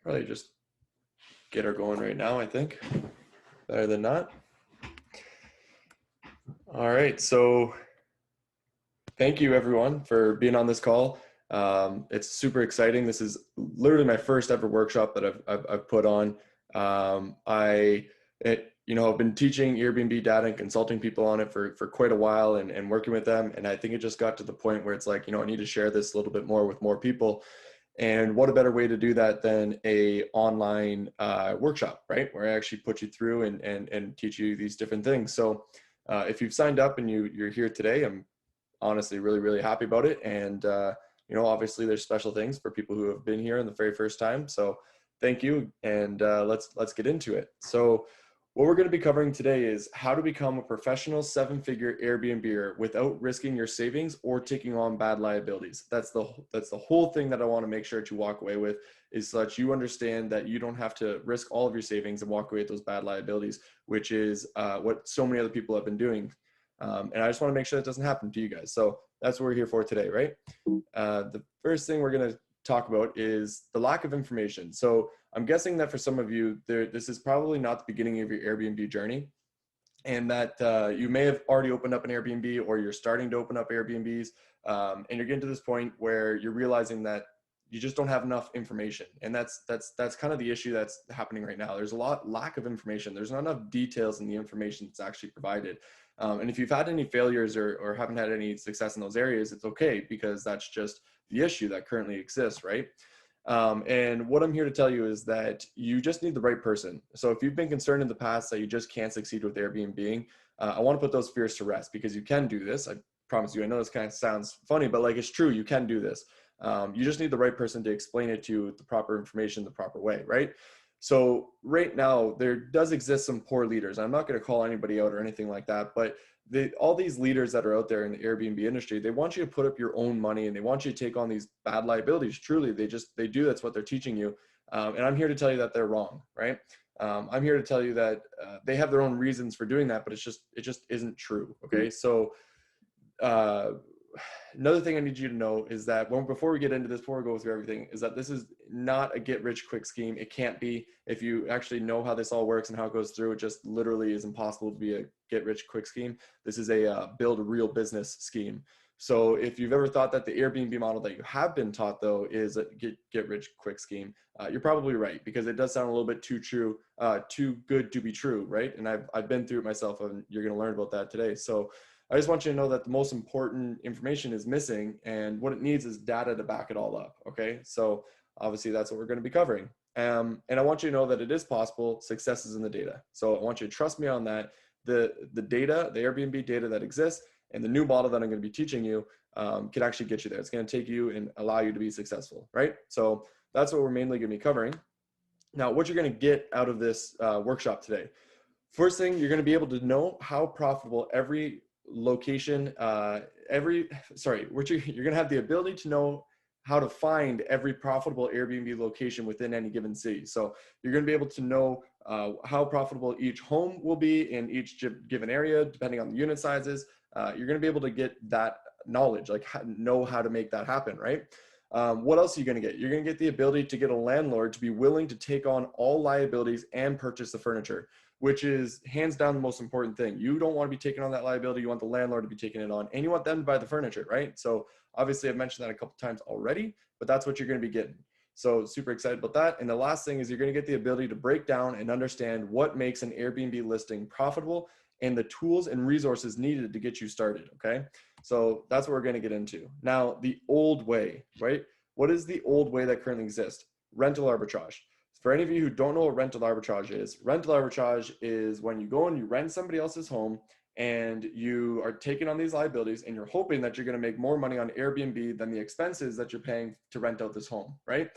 Probably just get her going right now, I think. Better than not. All right, so thank you everyone for being on this call. It's super exciting. This is literally my first ever workshop that I've put on. I've been teaching Airbnb data and consulting people on it for quite a while and working with them. And I think it just got to the point where it's like, I need to share this a little bit more with more people. And what a better way to do that than a online workshop, right? Where I actually put you through and teach you these different things. So if you've signed up and you're here today, I'm honestly really, really happy about it. And, obviously there's special things for people who have been here in the very first time. So thank you. And let's get into it. So what we're going to be covering today is how to become a professional 7-figure Airbnber without risking your savings or taking on bad liabilities. That's the whole thing that I want to make sure that you walk away with, is so that you understand that you don't have to risk all of your savings and walk away with those bad liabilities, which is what so many other people have been doing. And I just want to make sure that doesn't happen to you guys. So that's what we're here for today, right? The first thing we're going to talk about is the lack of information. So I'm guessing that for some of you, this is probably not the beginning of your Airbnb journey, and that you may have already opened up an Airbnb, or you're starting to open up Airbnbs, and you're getting to this point where you're realizing that you just don't have enough information. And that's kind of the issue that's happening right now. There's a lack of information. There's not enough details in the information that's actually provided. And if you've had any failures or haven't had any success in those areas, it's okay, because that's just the issue that currently exists, right? And what I'm here to tell you is that you just need the right person. So if you've been concerned in the past that you just can't succeed with Airbnb, I want to put those fears to rest, because you can do this. I promise you. I know this kind of sounds funny, but like, it's true. You can do this. You just need the right person to explain it to you with the proper information, the proper way, right? So right now, there does exist some poor leaders. I'm not going to call anybody out or anything like that, but all these leaders that are out there in the Airbnb industry, they want you to put up your own money, and they want you to take on these bad liabilities. Truly, they do. That's what they're teaching you. And I'm here to tell you that they're wrong, right? I'm here to tell you that they have their own reasons for doing that, but it just isn't true. Okay. So another thing I need you to know is that before we get into this, before we go through everything, is that this is not a get rich quick scheme. It can't be. If you actually know how this all works and how it goes through, it just literally is impossible to be a get rich quick scheme. This is a build a real business scheme. So if you've ever thought that the Airbnb model that you have been taught, though, is a get rich quick scheme, you're probably right, because it does sound a little bit too good to be true, right? And I've been through it myself, and you're going to learn about that today. So I just want you to know that the most important information is missing, and what it needs is data to back it all up. Okay. So obviously that's what we're going to be covering. And I want you to know that it is possible. Success is in the data. So I want you to trust me on that. The data, the Airbnb data that exists, and the new model that I'm going to be teaching you can actually get you there. It's going to take you and allow you to be successful, right? So that's what we're mainly going to be covering. Now, what you're going to get out of this workshop today. First thing, you're going to be able to know how profitable every location, you're going to have the ability to know how to find every profitable Airbnb location within any given city. So you're going to be able to know how profitable each home will be in each given area, depending on the unit sizes. You're going to be able to get that knowledge, like know how to make that happen, right? What else are you going to get? You're going to get the ability to get a landlord to be willing to take on all liabilities and purchase the furniture, which is hands down the most important thing. You don't want to be taking on that liability. You want the landlord to be taking it on, and you want them to buy the furniture, right? So obviously I've mentioned that a couple times already, but that's what you're going to be getting. So super excited about that. And the last thing is you're going to get the ability to break down and understand what makes an Airbnb listing profitable and the tools and resources needed to get you started. Okay. So that's what we're going to get into. Now, the old way, right? What is the old way that currently exists? Rental arbitrage. For any of you who don't know what rental arbitrage is when you go and you rent somebody else's home and you are taking on these liabilities, and you're hoping that you're going to make more money on Airbnb than the expenses that you're paying to rent out this home, right?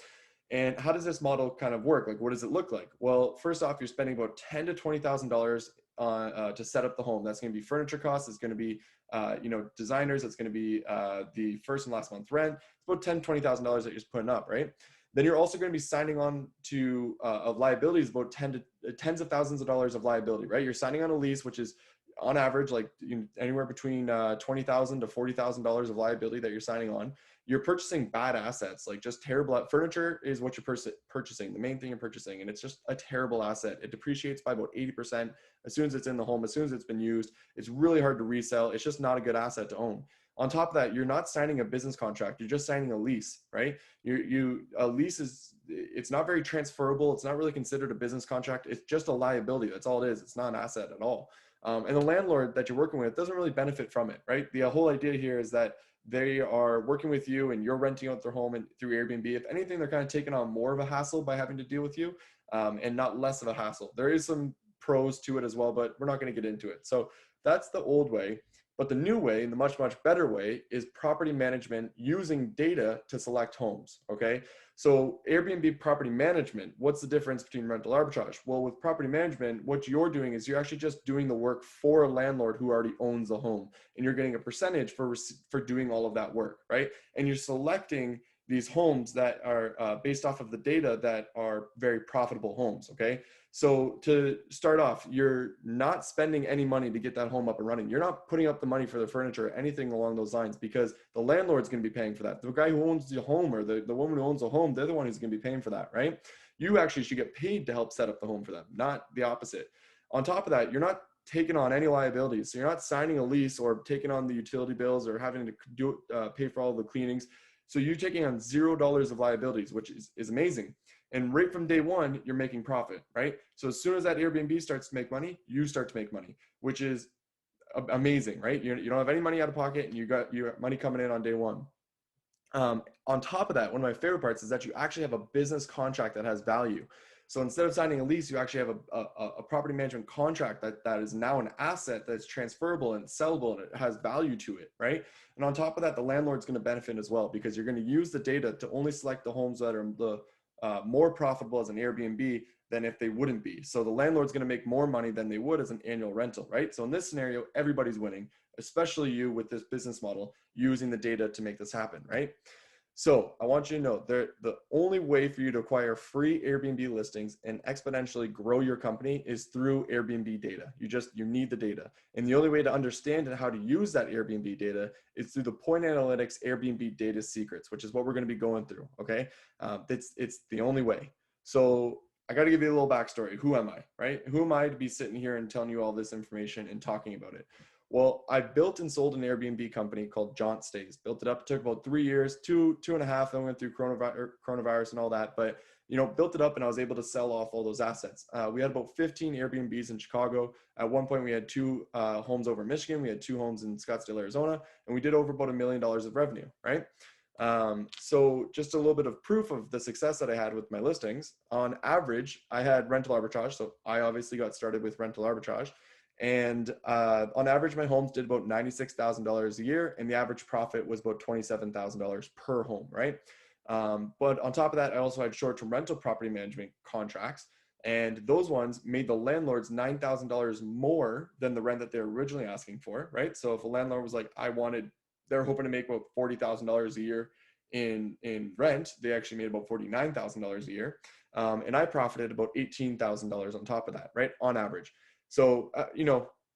And how does this model kind of work? Like, what does it look like? Well, first off, you're spending about $10,000 to $20,000 to set up the home. That's going to be furniture costs. It's going to be, designers. It's going to be the first and last month rent. It's about $10,000 to $20,000 that you're just putting up, right? Then you're also going to be signing on to of liabilities, about tens of thousands of dollars of liability, right? You're signing on a lease, which is on average, like anywhere between $20,000 to $40,000 of liability that you're signing on. you're purchasing bad assets, like just terrible furniture is what you're purchasing, the main thing you're purchasing. And it's just a terrible asset. It depreciates by about 80% as soon as it's in the home, as soon as it's been used. It's really hard to resell. It's just not a good asset to own. On top of that, you're not signing a business contract. You're just signing a lease, right? A lease it's not very transferable. It's not really considered a business contract. It's just a liability. That's all it is. It's not an asset at all. And the landlord that you're working with doesn't really benefit from it, right? The whole idea here is that they are working with you and you're renting out their home and through Airbnb. If anything, they're kind of taking on more of a hassle by having to deal with you, and not less of a hassle. There is some pros to it as well, but we're not going to get into it. So that's the old way. But the new way, and the much, much better way, is property management using data to select homes, okay? So Airbnb property management, what's the difference between rental arbitrage? Well, with property management, what you're doing is you're actually just doing the work for a landlord who already owns the home, and you're getting a percentage for doing all of that work, right? And you're selecting these homes that are based off of the data that are very profitable homes, okay? So to start off, you're not spending any money to get that home up and running. You're not putting up the money for the furniture or anything along those lines, because the landlord's going to be paying for that. The guy who owns the home, or the woman who owns the home, they're the one who's going to be paying for that, right? You actually should get paid to help set up the home for them, not the opposite. On top of that, you're not taking on any liabilities. So you're not signing a lease or taking on the utility bills or having to pay for all the cleanings. So you're taking on $0 of liabilities, which is amazing. And right from day one, you're making profit, right? So as soon as that Airbnb starts to make money, you start to make money, which is amazing, right? You don't have any money out of pocket, and you got your money coming in on day one. On top of that, one of my favorite parts is that you actually have a business contract that has value. So instead of signing a lease, you actually have a property management contract that is now an asset that's transferable and sellable, and it has value to it, right? And on top of that, the landlord's going to benefit as well, because you're going to use the data to only select the homes that are the more profitable as an Airbnb than if they wouldn't be. So the landlord's going to make more money than they would as an annual rental, right? So in this scenario, everybody's winning, especially you with this business model using the data to make this happen, right? So I want you to know the only way for you to acquire free Airbnb listings and exponentially grow your company is through Airbnb data. You need the data. And the only way to understand how to use that Airbnb data is through the Point Analytics Airbnb data secrets, which is what we're going to be going through. Okay. It's the only way. So I got to give you a little backstory. Who am I, right? Who am I to be sitting here and telling you all this information and talking about it? Well, I built and sold an Airbnb company called Jaunt Stays. Built it up. It took about 3 years, two and a half. Then went through coronavirus and all that. But built it up, and I was able to sell off all those assets. We had about 15 Airbnbs in Chicago. At one point, we had 2 homes over in Michigan. We had 2 homes in Scottsdale, Arizona, and we did over about $1 million of revenue. Right. So just a little bit of proof of the success that I had with my listings. On average, I had rental arbitrage. So I obviously got started with rental arbitrage. And on average, my homes did about $96,000 a year, and the average profit was about $27,000 per home, right? But on top of that, I also had short-term rental property management contracts, and those ones made the landlords $9,000 more than the rent that they're originally asking for, right? So if a landlord was like, they're hoping to make about $40,000 a year in rent, they actually made about $49,000 a year, and I profited about $18,000 on top of that, right, on average. So,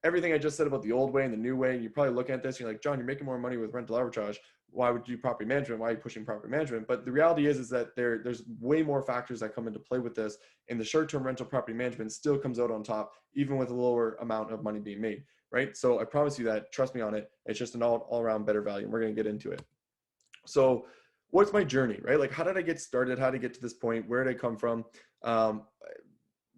everything I just said about the old way and the new way, and you're probably looking at this, you're like, John, you're making more money with rental arbitrage. Why would you do property management? Why are you pushing property management? But the reality is that there's way more factors that come into play with this. And the short-term rental property management still comes out on top, even with a lower amount of money being made, right? So I promise you that, trust me on it. It's just an all-around better value. And we're going to get into it. So what's my journey, right? Like, how did I get started? How did I get to this point? Where did I come from?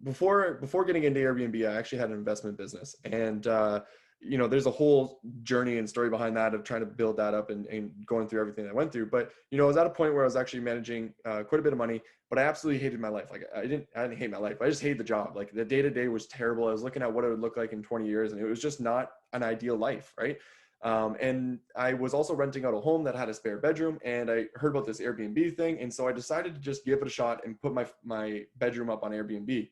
Before getting into Airbnb, I actually had an investment business, and there's a whole journey and story behind that of trying to build that up and going through everything I went through. But I was at a point where I was actually managing quite a bit of money, but I absolutely hated my life. Like I didn't hate my life. I just hated the job. Like the day-to-day was terrible. I was looking at what it would look like in 20 years, and it was just not an ideal life, right? And I was also renting out a home that had a spare bedroom, and I heard about this Airbnb thing. And so I decided to just give it a shot and put my bedroom up on Airbnb.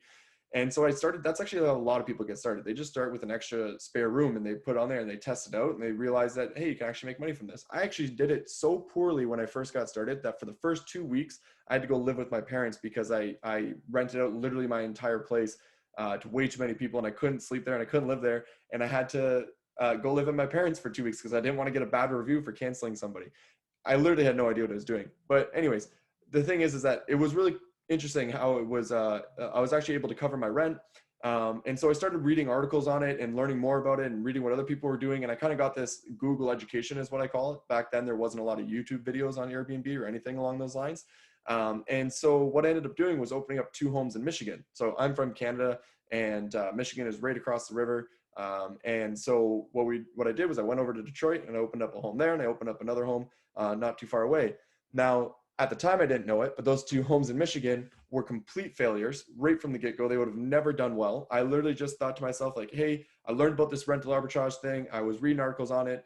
And so I started, that's actually how a lot of people get started. They just start with an extra spare room and they put it on there and they test it out and they realize that, hey, you can actually make money from this. I actually did it so poorly when I first got started that for the first 2 weeks, I had to go live with my parents because I rented out literally my entire place to way too many people, and I couldn't sleep there and I couldn't live there. And I had to go live with my parents for 2 weeks because I didn't want to get a bad review for canceling somebody. I literally had no idea what I was doing. But anyways, the thing is that it was really interesting how it was, I was actually able to cover my rent. And so I started reading articles on it and learning more about it and reading what other people were doing. And I kind of got this Google education is what I call it. Back then, there wasn't a lot of YouTube videos on Airbnb or anything along those lines. And so what I ended up doing was opening up 2 homes in Michigan. So I'm from Canada, and Michigan is right across the river. And so what I did was I went over to Detroit and I opened up a home there, and I opened up another home not too far away. Now, at the time, I didn't know it, but those 2 homes in Michigan were complete failures right from the get-go. They would have never done well. I literally just thought to myself, like, hey, I learned about this rental arbitrage thing. I was reading articles on it.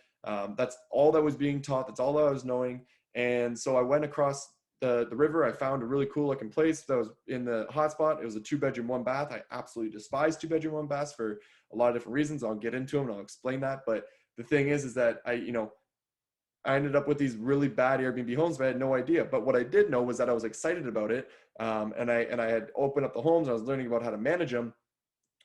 That's all that was being taught. That's all that I was knowing. And so I went across the river. I found a really cool looking place that was in the hotspot. It was a 2-bedroom, 1 bath. I absolutely despise 2-bedroom, 1 baths for a lot of different reasons. I'll get into them and I'll explain that. But the thing is that I ended up with these really bad Airbnb homes, but I had no idea. But what I did know was that I was excited about it. And I had opened up the homes. I was learning about how to manage them.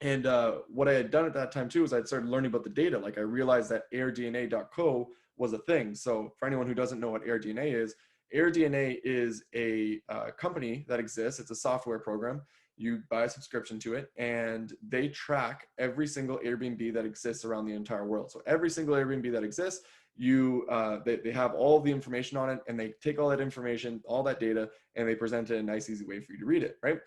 And what I had done at that time too is I'd started learning about the data. Like I realized that airdna.co was a thing. So for anyone who doesn't know what AirDNA is a company that exists. It's a software program. You buy a subscription to it, and they track every single Airbnb that exists around the entire world. So every single Airbnb that exists, they have all the information on it, and they take all that information, all that data, and they present it in a nice, easy way for you to read it, right?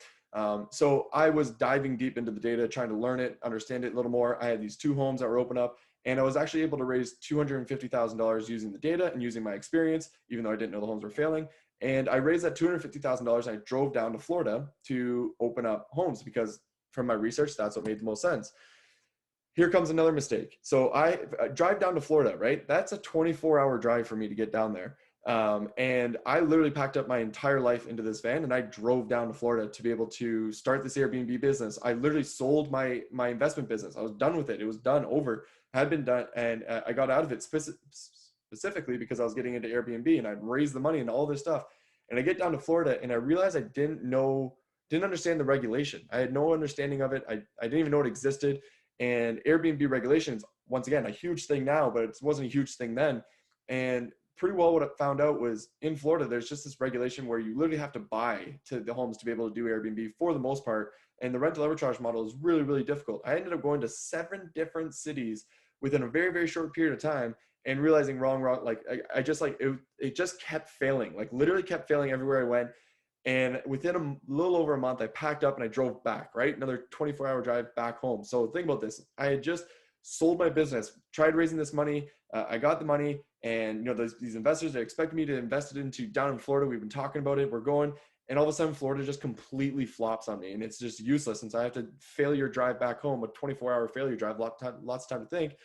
So I was diving deep into the data, trying to learn it, understand it a little more. I had these 2 homes that were open up, and I was actually able to raise $250,000 using the data and using my experience, even though I didn't know the homes were failing. And I raised that $250,000 and I drove down to Florida to open up homes because from my research, that's what made the most sense. Here comes another mistake. So I drive down to Florida, right? That's a 24-hour drive for me to get down there. And I literally packed up my entire life into this van and I drove down to Florida to be able to start this Airbnb business. I literally sold my investment business. I was done with it. It was done, over, had been done. And I got out of it specifically because I was getting into Airbnb and I'd raised the money and all this stuff. And I get down to Florida and I realized I didn't understand the regulation. I had no understanding of it. I didn't even know it existed. And Airbnb regulations, once again, a huge thing now, but it wasn't a huge thing then. And pretty well what I found out was in Florida, there's just this regulation where you literally have to buy to the homes to be able to do Airbnb for the most part. And the rental arbitrage model is really, really difficult. I ended up going to 7 different cities within a very, very short period of time and realizing wrong, like I just like, it just kept failing, like literally kept failing everywhere I went. And within a little over a month, I packed up and I drove back, right? Another 24-hour drive back home. So think about this. I had just sold my business, tried raising this money. I got the money, and these investors, they expected me to invest it into down in Florida. We've been talking about it. We're going, and all of a sudden Florida just completely flops on me, and it's just useless since I have to failure drive back home, a 24-hour failure drive, lots of time to think.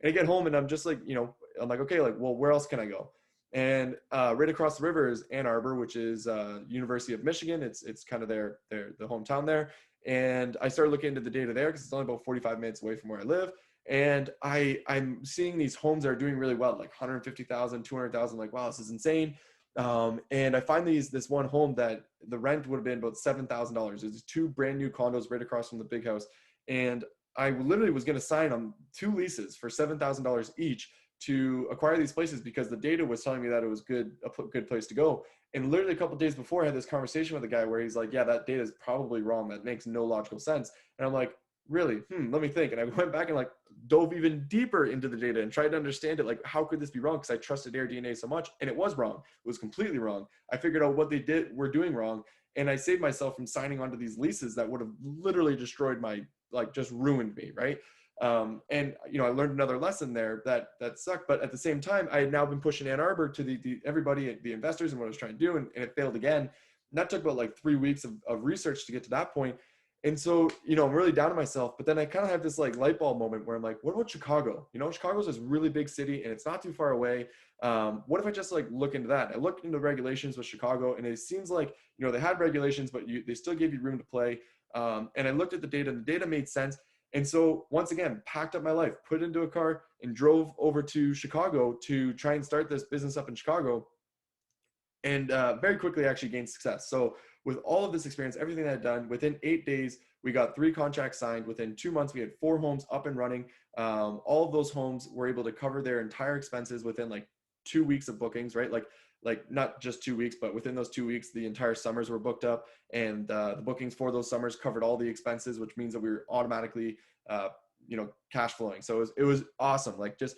And I get home and I'm just like, I'm like, okay, like, well, where else can I go? And right across the river is Ann Arbor, which is University of Michigan. It's kind of the hometown there. And I started looking into the data there because it's only about 45 minutes away from where I live. And I'm seeing these homes that are doing really well, like 150,000, 200,000. Like, wow, this is insane. And I find this one home that the rent would have been about $7,000. There's 2 brand new condos right across from the big house. And I literally was going to sign on 2 leases for $7,000 each to acquire these places because the data was telling me that it was a good place to go. And literally a couple of days before, I had this conversation with a guy where he's like, yeah, that data is probably wrong. That makes no logical sense. And I'm like, really? Let me think. And I went back and like dove even deeper into the data and tried to understand it. Like, how could this be wrong? Because I trusted AirDNA so much, and it was wrong. It was completely wrong. I figured out what they were doing wrong, and I saved myself from signing onto these leases that would have literally destroyed just ruined me, right? And I learned another lesson there that sucked. But at the same time, I had now been pushing Ann Arbor to the everybody, the investors, and what I was trying to do, and it failed again. And that took about like 3 weeks of research to get to that point. And so, I'm really down on myself, but then I kind of have this like light bulb moment where I'm like, what about Chicago? Chicago's this really big city and it's not too far away. What if I just like look into that? I looked into regulations with Chicago, and it seems like, they had regulations, but they still gave you room to play. And I looked at the data, and the data made sense. And so once again, packed up my life, put it into a car, and drove over to Chicago to try and start this business up in Chicago. And very quickly actually gained success. So with all of this experience, everything that I'd done, within 8 days, we got 3 contracts signed. Within 2 months, we had 4 homes up and running. All of those homes were able to cover their entire expenses within like 2 weeks of bookings, right? Like like not just 2 weeks, but within those 2 weeks, the entire summers were booked up, and the bookings for those summers covered all the expenses, which means that we were automatically, cash flowing. So it was awesome. Like just,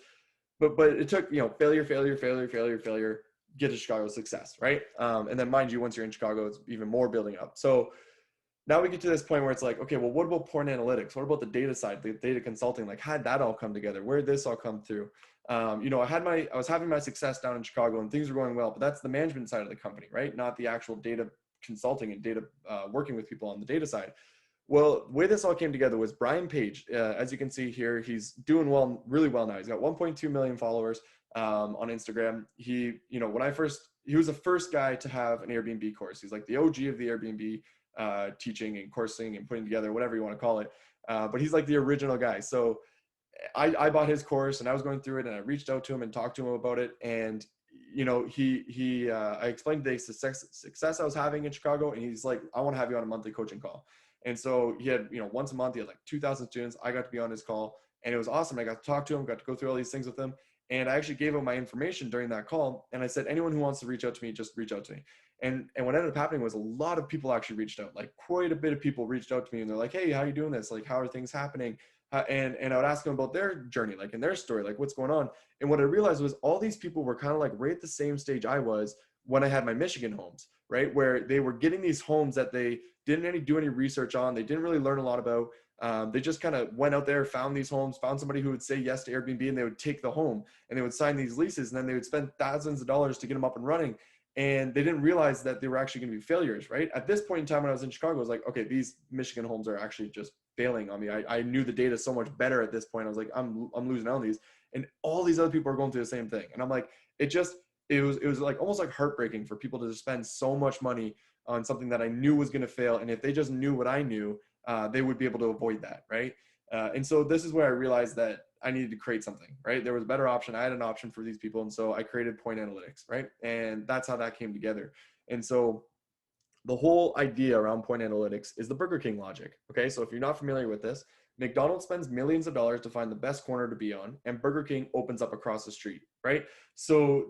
but it took, failure, get to Chicago, success, right? And then mind you, once you're in Chicago, it's even more building up. So now we get to this point where it's like, okay, well, what about point analytics? What about the data side, the data consulting? Like, how did that all come together? Where did this all come through? I was having my success down in Chicago and things were going well, but that's the management side of the company, right? Not the actual data consulting and data, working with people on the data side. Well, the way this all came together was Brian Page. As you can see here, he's doing well, really well now. He's got 1.2 million followers on Instagram. He was the first guy to have an Airbnb course. He's like the OG of the Airbnb teaching and coursing and putting together, whatever you want to call it. But he's like the original guy. So I bought his course and I was going through it, and I reached out to him and talked to him about it. And I explained the success I was having in Chicago, and he's like, I want to have you on a monthly coaching call. And so he had, once a month, he had like 2,000 students. I got to be on his call, and it was awesome. I got to talk to him, got to go through all these things with him. And I actually gave him my information during that call. And I said, anyone who wants to reach out to me, just reach out to me. And what ended up happening was a lot of people actually reached out. Like quite a bit of people reached out to me, and they're like, hey, how are you doing this? Like, how are things happening? And I would ask them about their journey, like in their story, like what's going on. And what I realized was all these people were kind of like right at the same stage I was when I had my Michigan homes, right? Where they were getting these homes that they didn't do any research on. They didn't really learn a lot about. They just kind of went out there, found these homes, found somebody who would say yes to Airbnb, and they would take the home and they would sign these leases, and then they would spend thousands of dollars to get them up and running. And they didn't realize that they were actually going to be failures, right? At this point in time when I was in Chicago, I was like, okay, these Michigan homes are actually just failing on me. I knew the data so much better at this point. I was like, I'm losing out on these. And all these other people are going through the same thing. And I'm like, it was like almost like heartbreaking for people to just spend so much money on something that I knew was going to fail. And if they just knew what I knew, they would be able to avoid that, right? And so this is where I realized that I needed to create something, right? There was a better option. I had an option for these people. And so I created Point Analytics, right? And that's how that came together. And so the whole idea around Point Analytics is the Burger King logic, okay? So if you're not familiar with this, McDonald's spends millions of dollars to find the best corner to be on, and Burger King opens up across the street, right? So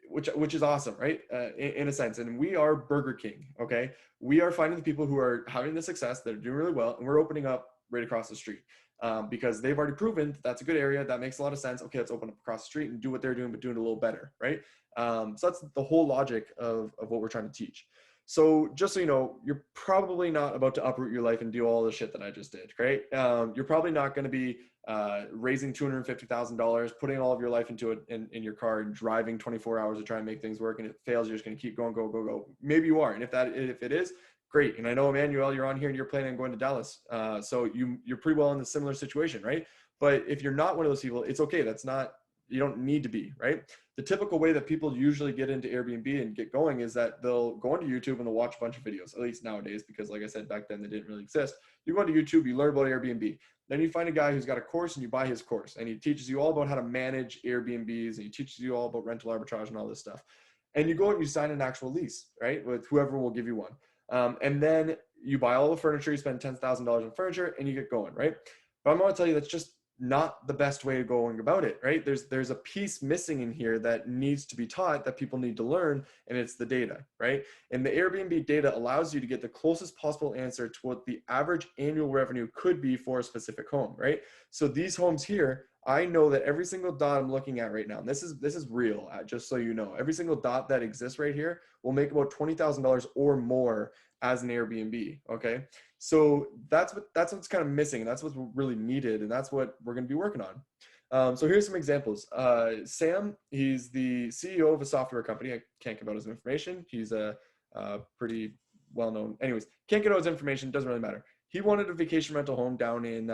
which is awesome, right? In a sense, and we are Burger King, okay? We are finding the people who are having the success, that are doing really well, and we're opening up right across the street. Because they've already proven that's a good area. That makes a lot of sense. Okay, let's open up across the street and do what they're doing, but doing it a little better, right? So that's the whole logic of what we're trying to teach. So just so you know, you're probably not about to uproot your life and do all the shit that I just did, right? You're probably not going to be raising $250,000, putting all of your life into it in your car and driving 24 hours to try and make things work, and it fails. You're just going to keep going, go. Maybe you are, and if it is, great. And I know, Emmanuel, you're on here and you're planning on going to Dallas. So you're pretty well in a similar situation, right? But if you're not one of those people, it's okay. You don't need to be, right? The typical way that people usually get into Airbnb and get going is that they'll go onto YouTube and they'll watch a bunch of videos, at least nowadays, because like I said, back then they didn't really exist. You go onto YouTube, you learn about Airbnb. Then you find a guy who's got a course and you buy his course, and he teaches you all about how to manage Airbnbs, and he teaches you all about rental arbitrage and all this stuff. And you go and you sign an actual lease, right? With whoever will give you one. And then you buy all the furniture, you spend $10,000 on furniture, and you get going, right? But I'm going to tell you that's just not the best way of going about it, right? There's a piece missing in here that needs to be taught, that people need to learn, and it's the data, right? And the Airbnb data allows you to get the closest possible answer to what the average annual revenue could be for a specific home, right? So these homes here, I know that every single dot I'm looking at right now, and this is real, just so you know, every single dot that exists right here will make about $20,000 or more as an Airbnb, okay? So that's what's kind of missing, and that's what's really needed, and that's what we're going to be working on. So here's some examples. Sam, he's the CEO of a software company. I can't give out his information. He's a pretty well-known. Anyways, can't get out his information. Doesn't really matter. He wanted a vacation rental home down in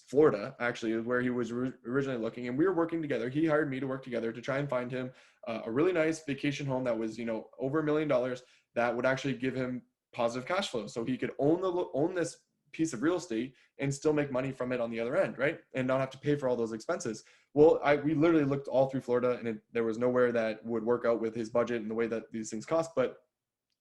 Florida, actually, is where he was originally looking, and we were working together. He hired me to work together to try and find him a really nice vacation home that was, over $1 million, that would actually give him positive cash flow, so he could own this piece of real estate and still make money from it on the other end, right? And not have to pay for all those expenses. Well, we literally looked all through Florida, and there was nowhere that would work out with his budget and the way that these things cost. But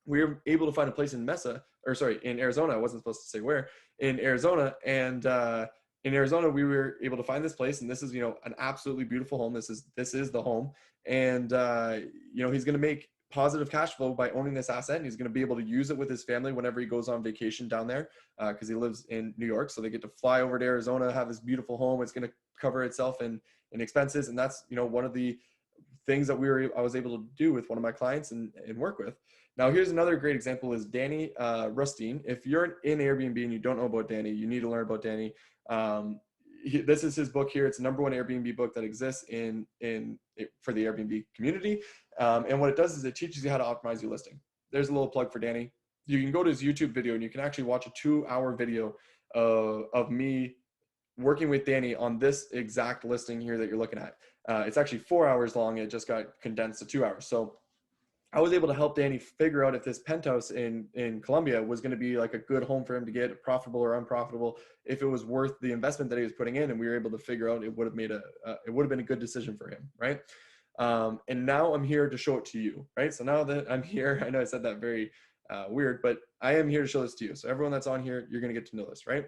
we were able to find a place in in Arizona. I wasn't supposed to say where, in Arizona. And in Arizona, we were able to find this place, and this is, an absolutely beautiful home. This is the home. and he's going to make positive cash flow by owning this asset, and he's going to be able to use it with his family whenever he goes on vacation down there, because he lives in New York. So they get to fly over to Arizona, have this beautiful home. It's going to cover itself in expenses, and that's one of the things that I was able to do with one of my clients and work with. Now, here's another great example is Danny Rustine. If you're in Airbnb and you don't know about Danny, you need to learn about Danny. This is his book here. It's the #1 Airbnb book that exists for the Airbnb community. And what it does is it teaches you how to optimize your listing. There's a little plug for Danny. You can go to his YouTube video and you can actually watch a 2-hour video of me working with Danny on this exact listing here that you're looking at. It's actually 4 hours long. It just got condensed to 2 hours. So I was able to help Danny figure out if this penthouse in Colombia was going to be like a good home for him to get, profitable or unprofitable, if it was worth the investment that he was putting in. And we were able to figure out it would have been a good decision for him, right? And now I'm here to show it to you, right? So now that I'm here, I know I said that very weird, but I am here to show this to you. So everyone that's on here, you're going to get to know this, right?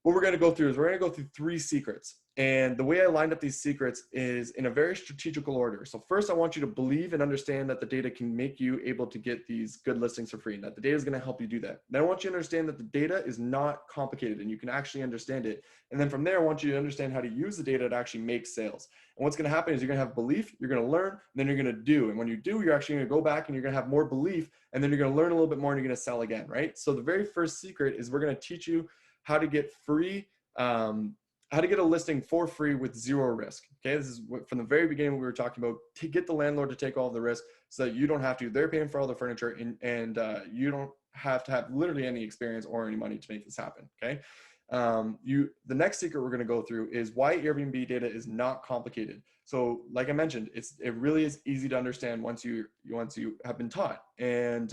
What we're going to go through is we're going to go through 3 secrets. And the way I lined up these secrets is in a very strategical order. So first, I want you to believe and understand that the data can make you able to get these good listings for free, and that the data is going to help you do that. Then I want you to understand that the data is not complicated and you can actually understand it. And then from there, I want you to understand how to use the data to actually make sales. And what's going to happen is you're going to have belief, you're going to learn, and then you're going to do. And when you do, you're actually going to go back and you're going to have more belief, and then you're going to learn a little bit more and you're going to sell again, right? So the very first secret is we're going to teach you how to get free, how to get a listing for free with 0 risk. Okay, this is from the very beginning we were talking about, to get the landlord to take all of the risk so that you don't have to. They're paying for all the furniture, and you don't have to have literally any experience or any money to make this happen. Okay, the next secret we're going to go through is why Airbnb data is not complicated. So like I mentioned, it really is easy to understand once you have been taught, and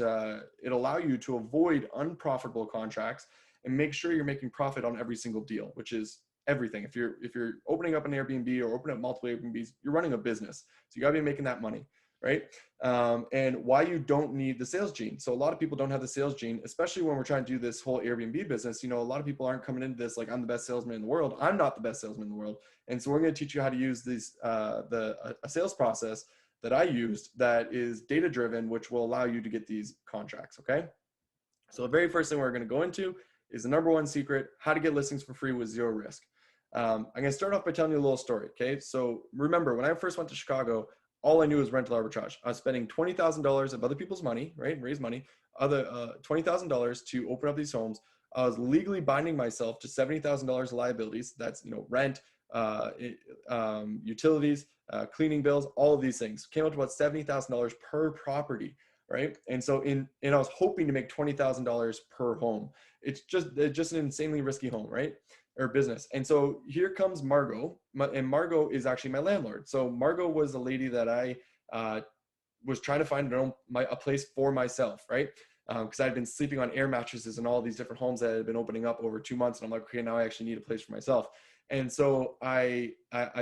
it'll allow you to avoid unprofitable contracts and make sure you're making profit on every single deal, which is everything. If you're opening up an Airbnb or opening up multiple Airbnbs, you're running a business. So you gotta be making that money, right? And why you don't need the sales gene. So a lot of people don't have the sales gene, especially when we're trying to do this whole Airbnb business. A lot of people aren't coming into this like, I'm the best salesman in the world. I'm not the best salesman in the world. And so we're gonna teach you how to use these, a sales process that I used that is data-driven, which will allow you to get these contracts, okay? So the very first thing we're gonna go into is the #1 secret, how to get listings for free with 0 risk. I'm going to start off by telling you a little story. Okay. So remember, when I first went to Chicago, all I knew was rental arbitrage. I was spending $20,000 of other people's money, right? Raise money, $20,000 to open up these homes. I was legally binding myself to $70,000 liabilities. That's, rent, utilities, cleaning bills, all of these things. Came up to about $70,000 per property, right? And so and I was hoping to make $20,000 per home. It's just an insanely risky home, right? Or business. And so here comes Margot, and Margot is actually my landlord. So Margot was a lady that I was trying to find a place for myself, right? Because I'd been sleeping on air mattresses in all these different homes that had been opening up over 2 months. And I'm like, okay, now I actually need a place for myself. And so I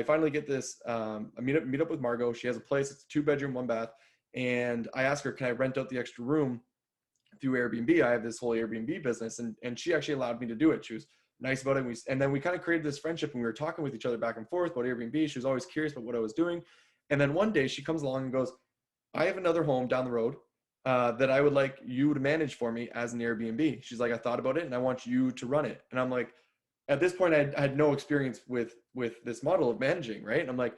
finally get this, I meet up with Margot. She has a place. It's a 2-bedroom, 1-bath. And I asked her, can I rent out the extra room through Airbnb? I have this whole Airbnb business. And she actually allowed me to do it. She was nice about it. And then we kind of created this friendship, and we were talking with each other back and forth about Airbnb. She was always curious about what I was doing. And then one day she comes along and goes, I have another home down the road that I would like you to manage for me as an Airbnb. She's like, I thought about it and I want you to run it. And I'm like, at this point I had no experience with this model of managing, right? And I'm like,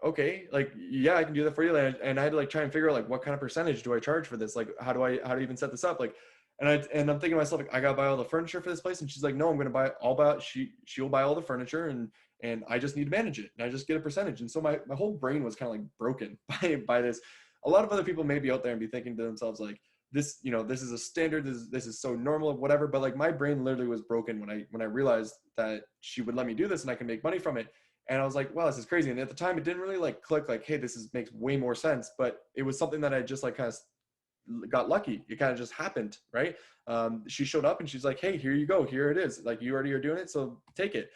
okay, like, yeah, I can do that for you. And I had to like try and figure out like, what kind of percentage do I charge for this? Like, how do I even set this up? Like, and I'm thinking to myself, like, I gotta buy all the furniture for this place. And she's like, no, I'm gonna she'll buy all the furniture, and I just need to manage it, and I just get a percentage. And so my whole brain was kind of like broken by this. A lot of other people may be out there and be thinking to themselves like, this is a standard, this is so normal, whatever. But like, my brain literally was broken when I realized that she would let me do this and I can make money from it. And I was like, wow, this is crazy. And at the time it didn't really like click like, hey, makes way more sense. But it was something that I just like kind of got lucky. It kind of just happened, right? She showed up and she's like, hey, here you go. Here it is. Like, you already are doing it, so take it.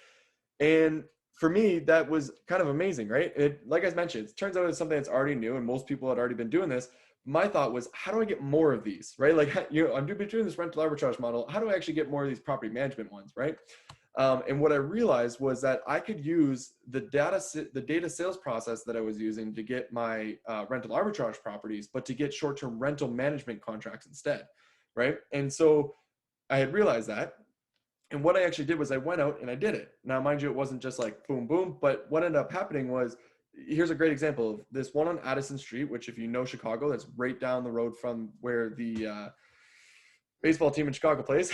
And for me, that was kind of amazing, right? Like I mentioned, it turns out it's something that's already new and most people had already been doing this. My thought was, how do I get more of these, right? Like, I'm doing this rental arbitrage model. How do I actually get more of these property management ones, right? And what I realized was that I could use the data sales process that I was using to get my rental arbitrage properties, but to get short-term rental management contracts instead, right? And so I had realized that. And what I actually did was I went out and I did it. Now, mind you, it wasn't just like boom, boom, but what ended up happening was, here's a great example of this one on Addison Street, which if you know Chicago, that's right down the road from where the baseball team in Chicago plays.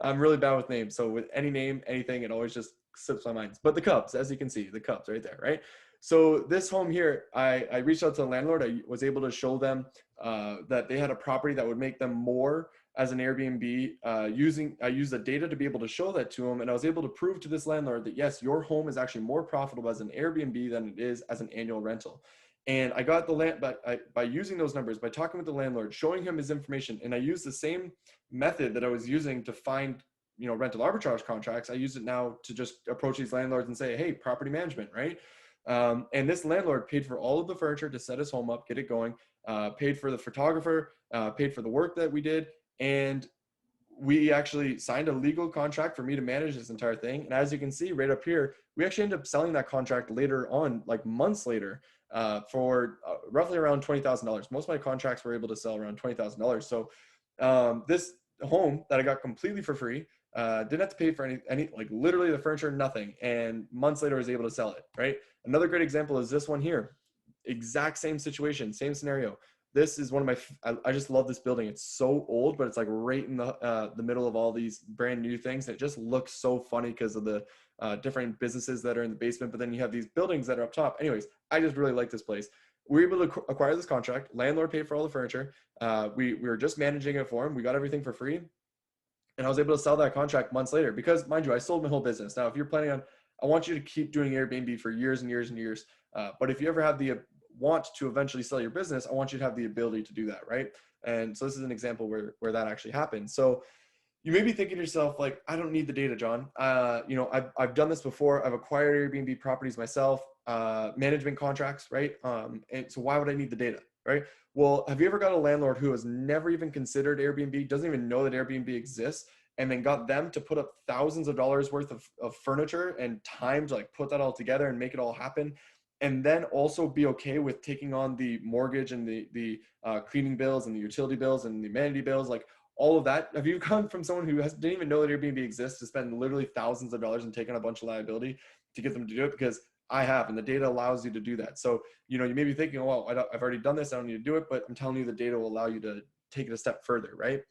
I'm really bad with names. So with any name, anything, it always just slips my mind. But the Cubs, as you can see, the Cubs right there, right? So this home here, I reached out to the landlord. I was able to show them that they had a property that would make them more as an Airbnb. I used the data to be able to show that to them. And I was able to prove to this landlord that yes, your home is actually more profitable as an Airbnb than it is as an annual rental. And I got the land by using those numbers, by talking with the landlord, showing him his information. And I used the same method that I was using to find, rental arbitrage contracts. I use it now to just approach these landlords and say, hey, property management, right? And this landlord paid for all of the furniture to set his home up, get it going, paid for the photographer, paid for the work that we did. And we actually signed a legal contract for me to manage this entire thing. And as you can see right up here, we actually ended up selling that contract later on, like months later, for roughly around $20,000. Most of my contracts were able to sell around $20,000. So this home that I got completely for free, didn't have to pay for any like literally the furniture, nothing. And months later I was able to sell it, right? Another great example is this one here. Exact same situation, same scenario. This is one of my, I just love this building. It's so old, but it's like right in the middle of all these brand new things. It just looks so funny because of the different businesses that are in the basement, but then you have these buildings that are up top. Anyways, I just really like this place. We were able to acquire this contract. Landlord paid for all the furniture. We were just managing it for him. We got everything for free. And I was able to sell that contract months later because, mind you, I sold my whole business. Now, if you're planning on, I want you to keep doing Airbnb for years and years and years. But if you ever have the want to eventually sell your business, I want you to have the ability to do that, right? And so this is an example where that actually happens. So you may be thinking to yourself, like, I don't need the data, John. I've done this before. I've acquired Airbnb properties myself, management contracts, right? And so why would I need the data, right? Well, have you ever got a landlord who has never even considered Airbnb, doesn't even know that Airbnb exists, and then got them to put up thousands of dollars worth of furniture and time to like put that all together and make it all happen? And then also be okay with taking on the mortgage and the cleaning bills and the utility bills and the amenity bills, like all of that. Have you gone from someone who didn't even know that Airbnb exists to spend literally thousands of dollars and take on a bunch of liability to get them to do it? Because I have, and the data allows you to do that. So, you may be thinking, oh, well, I've already done this, I don't need to do it, but I'm telling you the data will allow you to take it a step further, right?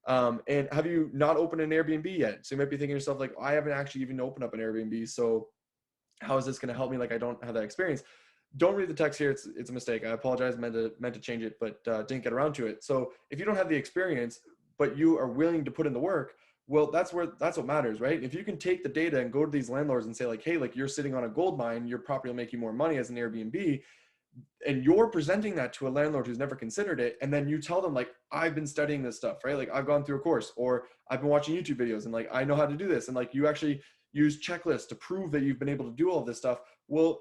And have you not opened an Airbnb yet? So you might be thinking to yourself, like, I haven't actually even opened up an Airbnb, so how is this going to help me? Like, I don't have that experience. Don't read the text here. It's a mistake. I apologize. Meant to change it, but didn't get around to it. So if you don't have the experience, but you are willing to put in the work, well, that's what matters, right? If you can take the data and go to these landlords and say like, hey, like you're sitting on a gold mine, your property will make you more money as an Airbnb, and you're presenting that to a landlord who's never considered it, and then you tell them like, I've been studying this stuff, right? Like I've gone through a course, or I've been watching YouTube videos, and like I know how to do this, and like you actually use checklists to prove that you've been able to do all of this stuff. Well,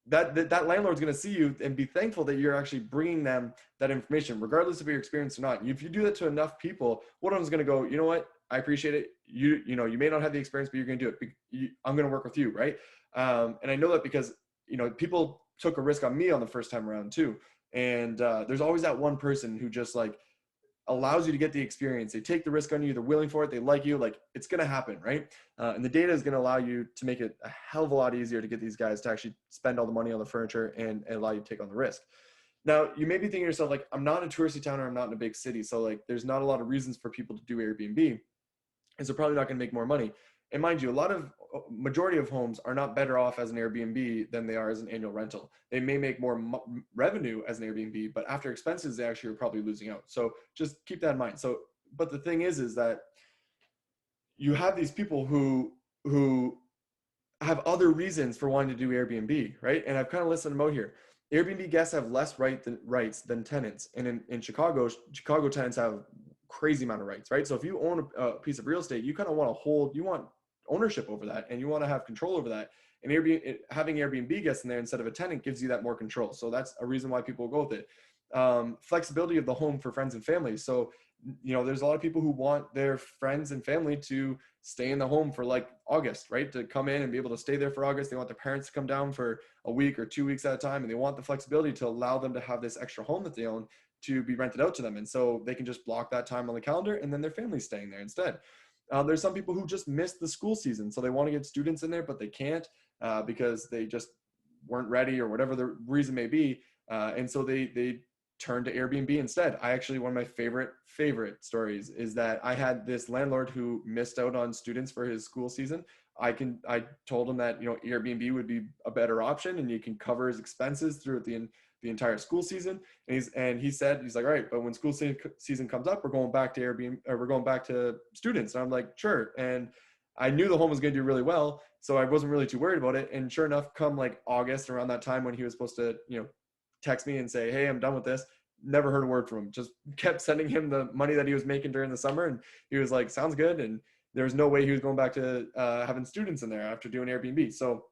that landlord's going to see you and be thankful that you're actually bringing them that information, regardless of your experience or not. If you do that to enough people, one of them's going to go, you know what? I appreciate it. You may not have the experience, but you're going to do it. I'm going to work with you, right? And I know that because people took a risk on me on the first time around too. And there's always that one person who just like allows you to get the experience. They take the risk on you. They're willing for it. They like you. Like it's going to happen, right? And the data is going to allow you to make it a hell of a lot easier to get these guys to actually spend all the money on the furniture and allow you to take on the risk. Now, you may be thinking to yourself, like, I'm not in a touristy town or I'm not in a big city. So like, there's not a lot of reasons for people to do Airbnb. And so probably not going to make more money. And mind you, majority of homes are not better off as an Airbnb than they are as an annual rental. They may make more revenue as an Airbnb, but after expenses, they actually are probably losing out. So just keep that in mind. So, but the thing is that you have these people who have other reasons for wanting to do Airbnb, right? And I've kind of listed them out here. Airbnb guests have less rights than tenants. And in Chicago tenants have crazy amount of rights, right? So if you own a piece of real estate, you kind of you want ownership over that, and you want to have control over that. And having Airbnb guests in there instead of a tenant gives you that more control. So that's a reason why people go with it. Flexibility of the home for friends and family. So there's a lot of people who want their friends and family to stay in the home for like August, right? To come in and be able to stay there for August. They want their parents to come down for a week or 2 weeks at a time. And they want the flexibility to allow them to have this extra home that they own to be rented out to them. And so they can just block that time on the calendar and then their family's staying there instead. There's some people who just missed the school season. So they want to get students in there, but they can't because they just weren't ready or whatever the reason may be. And so they turn to Airbnb instead. I actually, one of my favorite stories is that I had this landlord who missed out on students for his school season. I told him that, Airbnb would be a better option and you can cover his expenses throughout the entire school season. And he said, he's like, all right, but when school season comes up, we're going back to Airbnb, or we're going back to students. And I'm like, sure. And I knew the home was going to do really well, so I wasn't really too worried about it. And sure enough, come like August, around that time when he was supposed to, text me and say, hey, I'm done with this, never heard a word from him. Just kept sending him the money that he was making during the summer. And he was like, sounds good. And there was no way he was going back to having students in there after doing Airbnb. So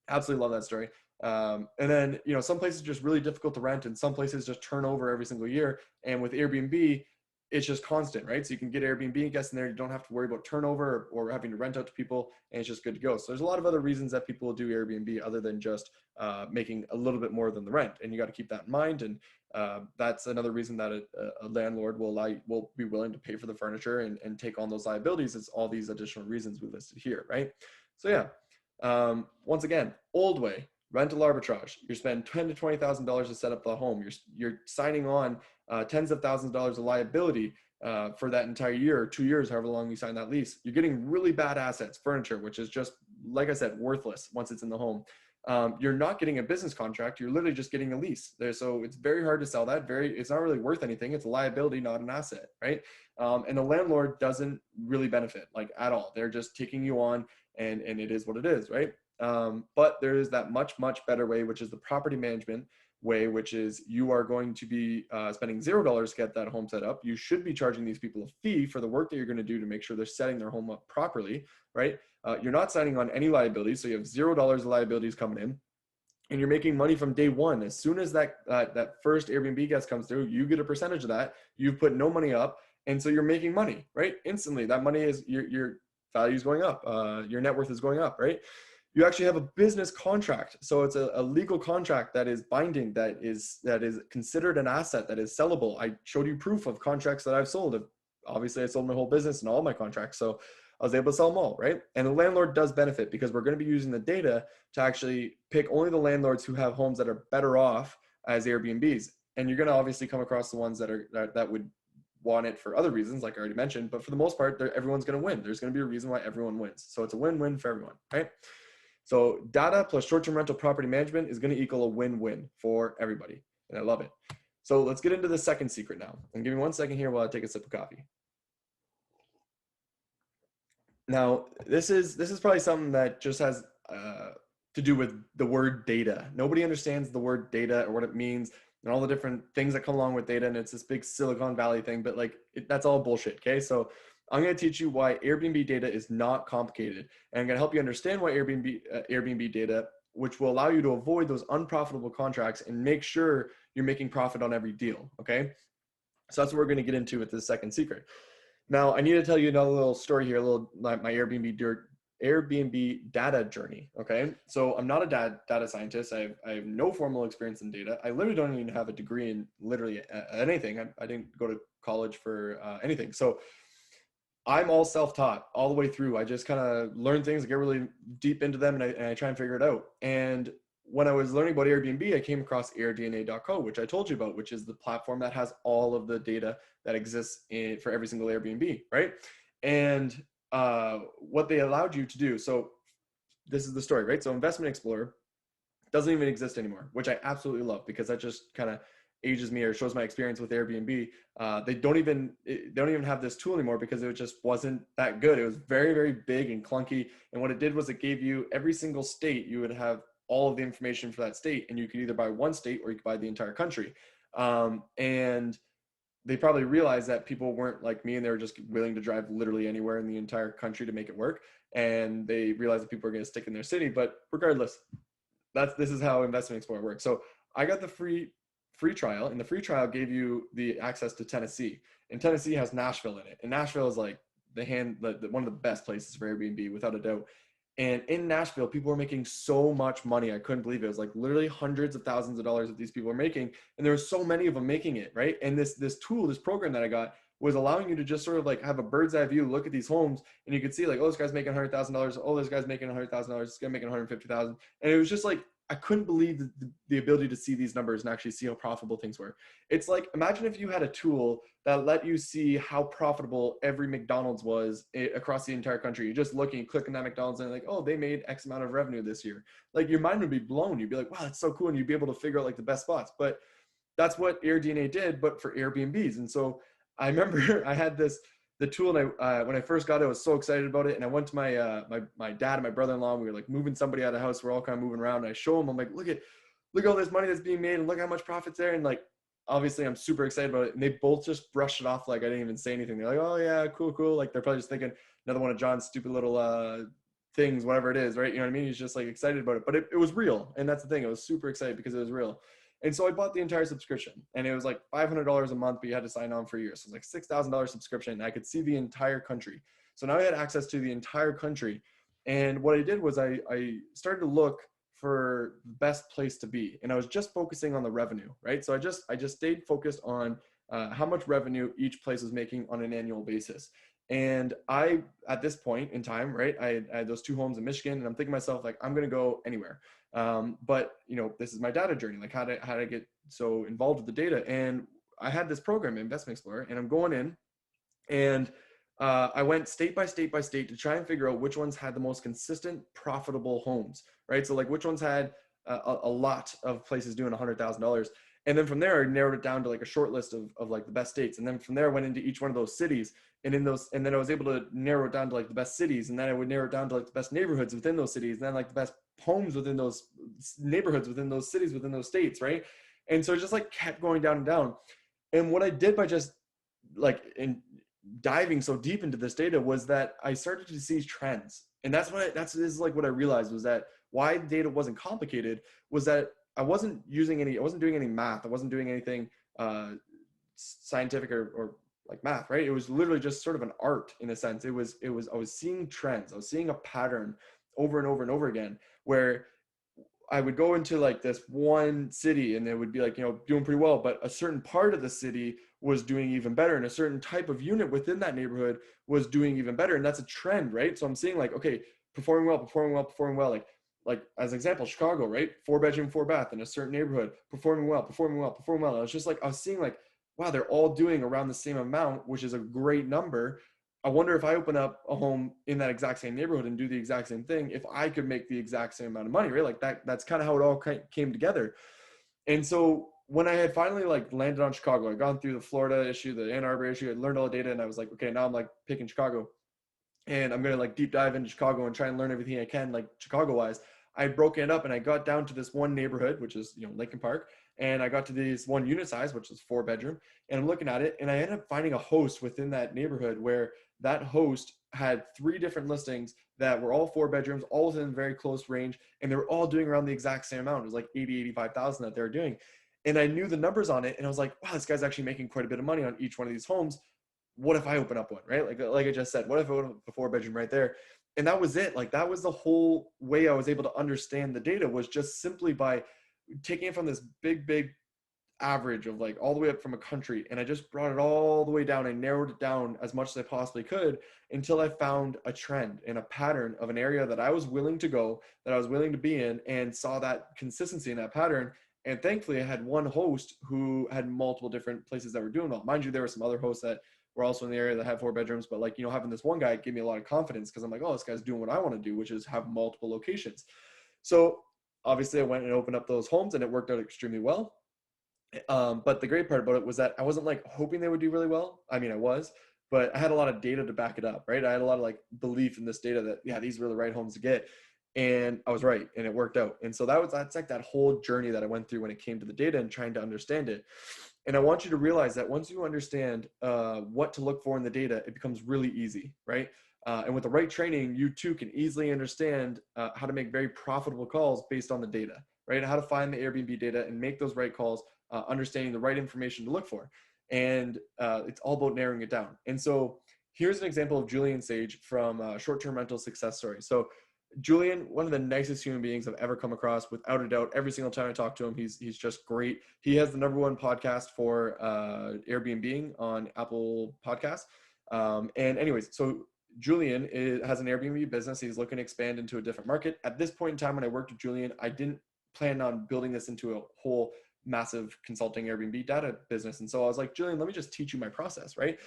absolutely love that story. And then, some places are just really difficult to rent and some places just turn over every single year. And with Airbnb, it's just constant, right? So you can get Airbnb guests in there. You don't have to worry about turnover or having to rent out to people, and it's just good to go. So there's a lot of other reasons that people will do Airbnb other than just making a little bit more than the rent. And you got to keep that in mind. And that's another reason that a landlord will be willing to pay for the furniture and take on those liabilities. Is all these additional reasons we listed here, right? So yeah, once again, old way. Rental arbitrage. You're spending $10,000 to $20,000 to set up the home. You're signing on tens of thousands of dollars of liability for that entire year or 2 years, however long you sign that lease. You're getting really bad assets, furniture, which is just, like I said, worthless once it's in the home. You're not getting a business contract. You're literally just getting a lease there. So it's very hard to sell that. It's not really worth anything. It's a liability, not an asset, right? And the landlord doesn't really benefit like at all. They're just taking you on, and it is what it is, right? But there is that much better way, which is the property management way, which is you are going to be spending $0 to get that home set up. You should be charging these people a fee for the work that you're going to do to make sure they're setting their home up properly, right? You're not signing on any liabilities, so you have $0 of liabilities coming in, and you're making money from day one. As soon as that first Airbnb guest comes through, you get a percentage of that. You've put no money up, and so you're making money, right? Instantly, that money is your value is going up, your net worth is going up, right? You actually have a business contract. So it's a legal contract that is binding, that is considered an asset, that is sellable. I showed you proof of contracts that I've sold. Obviously, I sold my whole business and all my contracts. So I was able to sell them all, right? And the landlord does benefit because we're going to be using the data to actually pick only the landlords who have homes that are better off as Airbnbs. And you're going to obviously come across the ones that would want it for other reasons, like I already mentioned. But for the most part, everyone's going to win. There's going to be a reason why everyone wins. So it's a win-win for everyone, right? So data plus short-term rental property management is going to equal a win-win for everybody. And I love it. So let's get into the second secret now. And give me 1 second here while I take a sip of coffee. Now, this is probably something that just has to do with the word data. Nobody understands the word data or what it means and all the different things that come along with data. And it's this big Silicon Valley thing, but that's all bullshit. Okay. So I'm going to teach you why Airbnb data is not complicated. And I'm going to help you understand why Airbnb data, which will allow you to avoid those unprofitable contracts and make sure you're making profit on every deal. Okay. So that's what we're going to get into with the second secret. Now, I need to tell you another little story here, my Airbnb data journey. Okay. So I'm not a data scientist. I have no formal experience in data. I literally don't even have a degree in literally anything. I didn't go to college for anything. So I'm all self-taught all the way through. I just kind of learn things, get really deep into them, and I try and figure it out. And when I was learning about Airbnb, I came across airdna.co, which I told you about, which is the platform that has all of the data that exists for every single Airbnb, right? And what they allowed you to do, so this is the story, right? So Investment Explorer doesn't even exist anymore, which I absolutely love because that just kind of ages me or shows my experience with Airbnb. They don't even have this tool anymore because it just wasn't that good. It was very, very big and clunky. And what it did was it gave you every single state, you would have all of the information for that state, and you could either buy one state or you could buy the entire country. And they probably realized that people weren't like me and they were just willing to drive literally anywhere in the entire country to make it work. And they realized that people are going to stick in their city. But regardless, this is how Investment Explorer works. So I got the free free trial, and the free trial gave you the access to Tennessee, and Tennessee has Nashville in it, and Nashville is like one of the best places for Airbnb without a doubt. And in Nashville, people were making so much money. I couldn't believe it. It was like literally hundreds of thousands of dollars that these people are making. And there were so many of them making it, right? And this tool, this program that I got was allowing you to just sort of like have a bird's eye view, look at these homes, and you could see like, oh, this guy's making $100,000. Oh, this guy's making $100,000. This guy's making 150,000. And it was just like, I couldn't believe the ability to see these numbers and actually see how profitable things were. It's like, imagine if you had a tool that let you see how profitable every McDonald's was across the entire country. You're just looking, clicking that McDonald's and like, oh, they made X amount of revenue this year. Like your mind would be blown. You'd be like, wow, that's so cool. And you'd be able to figure out like the best spots. But that's what AirDNA did, but for Airbnbs. And so I remember I had the tool, and when I first got it, I was so excited about it. And I went to my dad and my brother-in-law, and we were like moving somebody out of the house. We're all kind of moving around, and I show them, I'm like, look at all this money that's being made, and look how much profit's there. And like, obviously I'm super excited about it. And they both just brushed it off like I didn't even say anything. They're like, oh yeah, cool. Like they're probably just thinking another one of John's stupid little things, whatever it is, right? You know what I mean? He's just like excited about it, but it was real. And that's the thing. I was super excited because it was real. And so I bought the entire subscription, and it was like $500 a month, but you had to sign on for a year. So it was like $6,000 subscription, and I could see the entire country. So now I had access to the entire country. And what I did was I started to look for the best place to be. And I was just focusing on the revenue, right? So I just stayed focused on how much revenue each place was making on an annual basis. And at this point in time, right, I had those 2 homes in Michigan, and I'm thinking to myself, like, I'm going to go anywhere. But this is my data journey. Like how did I get so involved with the data? And I had this program, Investment Explorer, and I'm going in, and I went state by state by state to try and figure out which ones had the most consistent, profitable homes, right? So like which ones had a lot of places doing $100,000. And then from there, I narrowed it down to like a short list of like the best states. And then from there, I went into each one of those cities, and then I was able to narrow it down to like the best cities. And then I would narrow it down to like the best neighborhoods within those cities, and then like the best homes within those neighborhoods, within those cities, within those states, right? And so it just like kept going down and down. And what I did by just like in diving so deep into this data was that I started to see trends. And this is like what I realized was that why the data wasn't complicated was that I wasn't doing any math. I wasn't doing anything scientific or like math, right? It was literally just sort of an art in a sense. I was seeing trends. I was seeing a pattern over and over and over again, where I would go into like this one city and it would be like, doing pretty well, but a certain part of the city was doing even better, and a certain type of unit within that neighborhood was doing even better. And that's a trend, right? So I'm seeing like, okay, performing well. Like as an example, Chicago, right? 4-bedroom, 4-bath in a certain neighborhood, performing well. And I was just like, I was seeing like, wow, they're all doing around the same amount, which is a great number. I wonder if I open up a home in that exact same neighborhood and do the exact same thing, if I could make the exact same amount of money, right? Like that's kind of how it all came together. And so when I had finally like landed on Chicago, I'd gone through the Florida issue, the Ann Arbor issue, I learned all the data, and I was like, okay, now I'm like picking Chicago, and I'm going to like deep dive into Chicago and try and learn everything I can, like Chicago wise. I broke it up, and I got down to this one neighborhood, which is, Lincoln Park. And I got to this one unit size, which is 4-bedroom. And I'm looking at it, and I ended up finding a host within that neighborhood where that host had 3 different listings that were all 4 bedrooms, all within very close range. And they were all doing around the exact same amount. It was like 85,000 that they were doing. And I knew the numbers on it, and I was like, wow, this guy's actually making quite a bit of money on each one of these homes. What if I open up one, right? Like I just said, what if I open up a 4-bedroom right there? And that was it. Like that was the whole way I was able to understand the data, was just simply by taking it from this big average of like all the way up from a country. And I just brought it all the way down and narrowed it down as much as I possibly could until I found a trend and a pattern of an area that I was willing to go, that I was willing to be in, and saw that consistency in that pattern. And thankfully I had one host who had multiple different places that were doing well. Mind you, there were some other hosts that were also in the area that had 4 bedrooms, but like, having this one guy gave me a lot of confidence, because I'm like, oh, this guy's doing what I want to do, which is have multiple locations. So obviously I went and opened up those homes, and it worked out extremely well. But the great part about it was that I wasn't like hoping they would do really well. I mean, I was, but I had a lot of data to back it up, right? I had a lot of like belief in this data that, yeah, these were the right homes to get. And I was right, and it worked out. And so that's like that whole journey that I went through when it came to the data and trying to understand it. And I want you to realize that once you understand what to look for in the data, it becomes really easy, right? And with the right training, you too can easily understand how to make very profitable calls based on the data, right? How to find the Airbnb data and make those right calls understanding the right information to look for. And it's all about narrowing it down. And so here's an example of Julian Sage from Short-Term Rental Success Story. So Julian, one of the nicest human beings I've ever come across, without a doubt. Every single time I talk to him, he's just great. He has the #1 podcast for Airbnb on Apple Podcasts. And anyways, so Julian has an Airbnb business. He's looking to expand into a different market. At this point in time, when I worked with Julian, I didn't plan on building this into a whole massive consulting Airbnb data business. And so I was like, Julian, let me just teach you my process, right?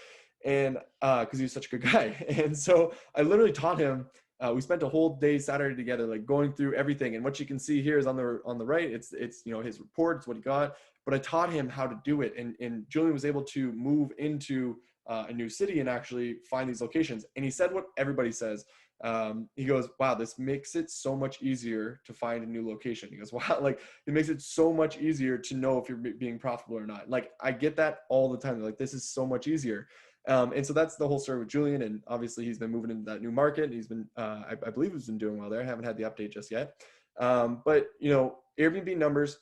And because he was such a good guy. And so I literally taught him. We spent a whole day Saturday together, like going through everything. And what you can see here is on the right, it's his report, it's what he got. But I taught him how to do it, and Julian was able to move into a new city and actually find these locations. And he said what everybody says. He goes, wow, this makes it so much easier to find a new location. He goes, wow, like it makes it so much easier to know if you're being profitable or not. Like I get that all the time. They're like, this is so much easier. And so that's the whole story with Julian. And obviously he's been moving into that new market. And he's been, I believe he's been doing well there. I haven't had the update just yet. But Airbnb numbers,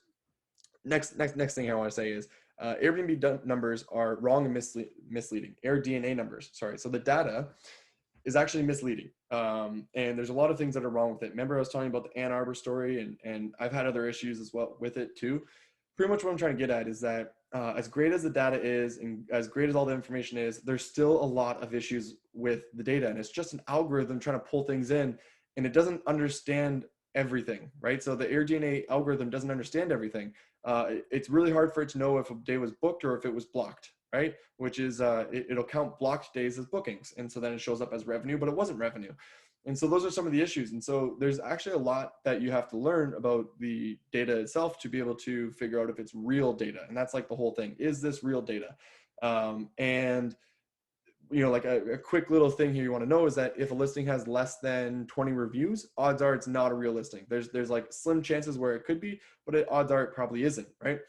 next thing I want to say is, Airbnb numbers are wrong and misleading. AirDNA numbers, sorry. So the data is actually misleading. And there's a lot of things that are wrong with it. Remember I was talking about the Ann Arbor story, and I've had other issues as well with it too. Pretty much what I'm trying to get at is that as great as the data is and as great as all the information is, there's still a lot of issues with the data. And it's just an algorithm trying to pull things in, and it doesn't understand everything, right? So the AirDNA algorithm doesn't understand everything. It's really hard for it to know if a day was booked or if it was blocked, right? Which is, it'll count blocked days as bookings. And so then it shows up as revenue, but it wasn't revenue. And so those are some of the issues. And so there's actually a lot that you have to learn about the data itself to be able to figure out if it's real data. And that's like the whole thing. Is this real data? And like a quick little thing here you want to know is that if a listing has less than 20 reviews, odds are it's not a real listing. There's like slim chances where it could be, but odds are it probably isn't, right?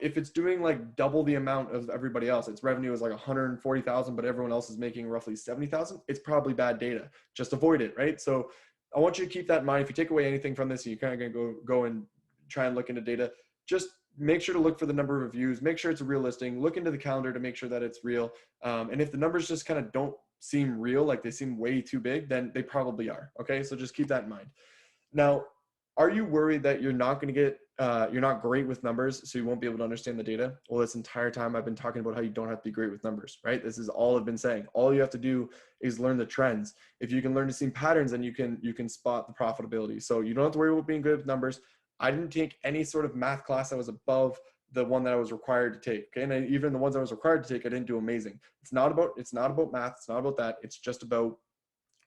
If it's doing like double the amount of everybody else, its revenue is like 140,000, but everyone else is making roughly 70,000, it's probably bad data. Just avoid it, right? So I want you to keep that in mind. If you take away anything from this, you're kind of going to go and try and look into data. Just make sure to look for the number of reviews, make sure it's a real listing, look into the calendar to make sure that it's real. And if the numbers just kind of don't seem real, like they seem way too big, then they probably are. Okay. So just keep that in mind. Now, are you worried that you're not going to get, you're not great with numbers, so you won't be able to understand the data? Well, this entire time I've been talking about how you don't have to be great with numbers, right? This is all I've been saying. All you have to do is learn the trends. If you can learn to see patterns, then you can spot the profitability. So you don't have to worry about being good with numbers. I didn't take any sort of math class that was above the one that I was required to take. Okay. And even the ones I was required to take, I didn't do amazing. It's not about math. It's not about that. It's just about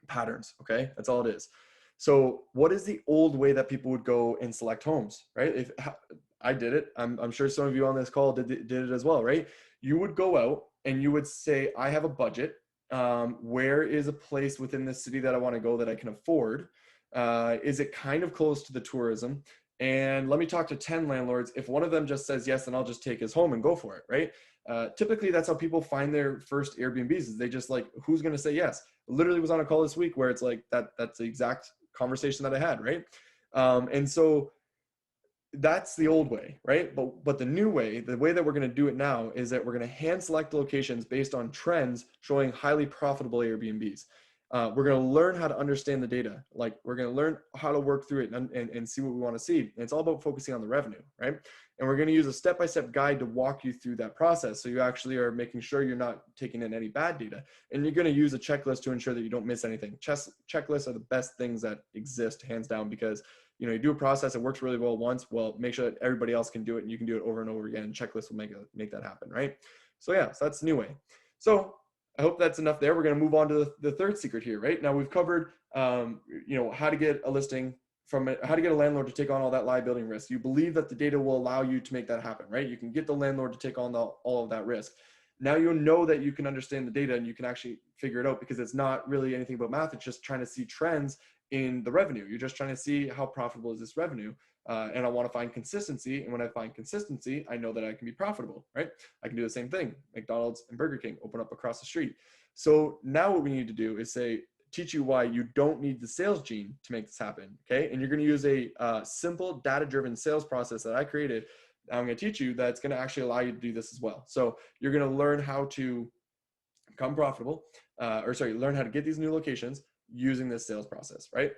patterns. Okay. That's all it is. So what is the old way that people would go and select homes, right? If I did it, I'm sure some of you on this call did it as well, right? You would go out and you would say, I have a budget. Where is a place within the city that I want to go that I can afford? Is it kind of close to the tourism? And let me talk to 10 landlords. If one of them just says yes, then I'll just take his home and go for it, right? Typically, that's how people find their first Airbnbs, is they just like, who's going to say yes? Literally was on a call this week where it's like, that's the exact conversation that I had, right? And so that's the old way, right? But the new way, the way that we're going to do it now, is that we're going to hand select locations based on trends showing highly profitable Airbnbs. We're going to learn how to understand the data. Like we're going to learn how to work through it and see what we want to see. And it's all about focusing on the revenue, right? And we're going to use a step-by-step guide to walk you through that process. So you actually are making sure you're not taking in any bad data. And you're going to use a checklist to ensure that you don't miss anything. Checklists are the best things that exist, hands down, because you do a process, it works really well once, well, make sure that everybody else can do it and you can do it over and over again. Checklists will make that happen, right? So yeah, so that's the new way. So I hope that's enough there. We're going to move on to the third secret here, right? Now we've covered, how to get a listing how to get a landlord to take on all that liability and risk. You believe that the data will allow you to make that happen, right? You can get the landlord to take on all of that risk. Now you know that you can understand the data and you can actually figure it out, because it's not really anything about math. It's just trying to see trends in the revenue. You're just trying to see how profitable is this revenue. And I want to find consistency. And when I find consistency, I know that I can be profitable, right? I can do the same thing. McDonald's and Burger King open up across the street. So now what we need to do is teach you why you don't need the sales gene to make this happen, okay? And you're going to use a simple data-driven sales process that I created I'm going to teach you that's going to actually allow you to do this as well. So you're going to learn how to become profitable, learn how to get these new locations using this sales process, right?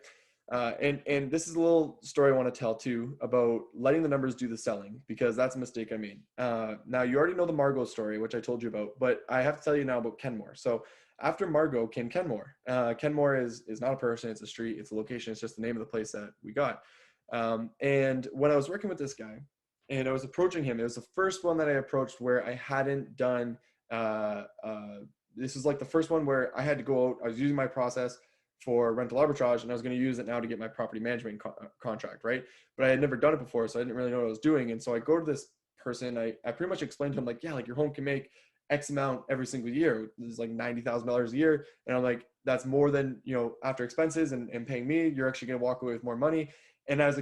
And this is a little story I want to tell too about letting the numbers do the selling, because that's a mistake I made. Now you already know the Margot story, which I told you about, but I have to tell you now about Kenmore. So after Margot came Kenmore. Kenmore is not a person, it's a street, it's a location, it's just the name of the place that we got. And when I was working with this guy and I was approaching him, it was the first one that I approached where I hadn't done, this was like the first one where I had to go out, I was using my process for rental arbitrage, and I was going to use it now to get my property management contract, right? But I had never done it before, so I didn't really know what I was doing. And so I go to this person, I pretty much explained to him, like, yeah, like your home can make X amount every single year. This is like $90,000 a year. And I'm like, that's more than, after expenses and paying me, you're actually going to walk away with more money. And I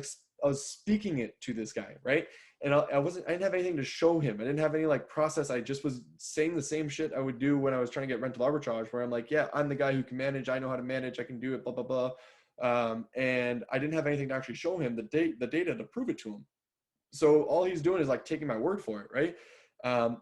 was speaking it to this guy, right? And I didn't have anything to show him. I didn't have any like process. I just was saying the same shit I would do when I was trying to get rental arbitrage, where I'm like, yeah, I'm the guy who can manage. I know how to manage. I can do it, blah, blah, blah. And I didn't have anything to actually show him the data to prove it to him. So all he's doing is like taking my word for it, right?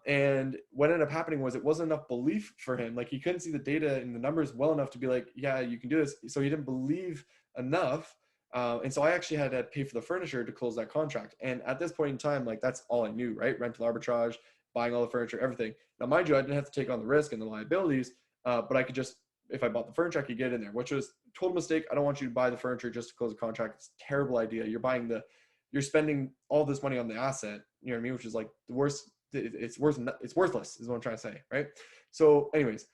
And what ended up happening was it wasn't enough belief for him. Like he couldn't see the data and the numbers well enough to be like, yeah, you can do this. So he didn't believe enough. And so I actually had to pay for the furniture to close that contract. And at this point in time, like that's all I knew, right? Rental arbitrage, buying all the furniture, everything. Now, mind you, I didn't have to take on the risk and the liabilities, but I could just, if I bought the furniture, I could get in there, which was a total mistake. I don't want you to buy the furniture just to close a contract. It's a terrible idea. You're spending all this money on the asset, you know what I mean? Which is like the worst. It's worthless is what I'm trying to say, right? So anyways,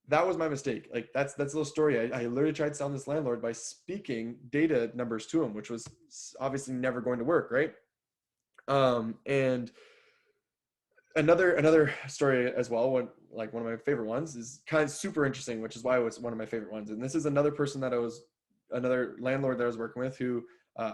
that was my mistake. Like that's a little story. I literally tried selling this landlord by speaking data numbers to him, which was obviously never going to work, right? And another story as well, one of my favorite ones, is kind of super interesting, which is why it was one of my favorite ones. And this is another landlord that I was working with who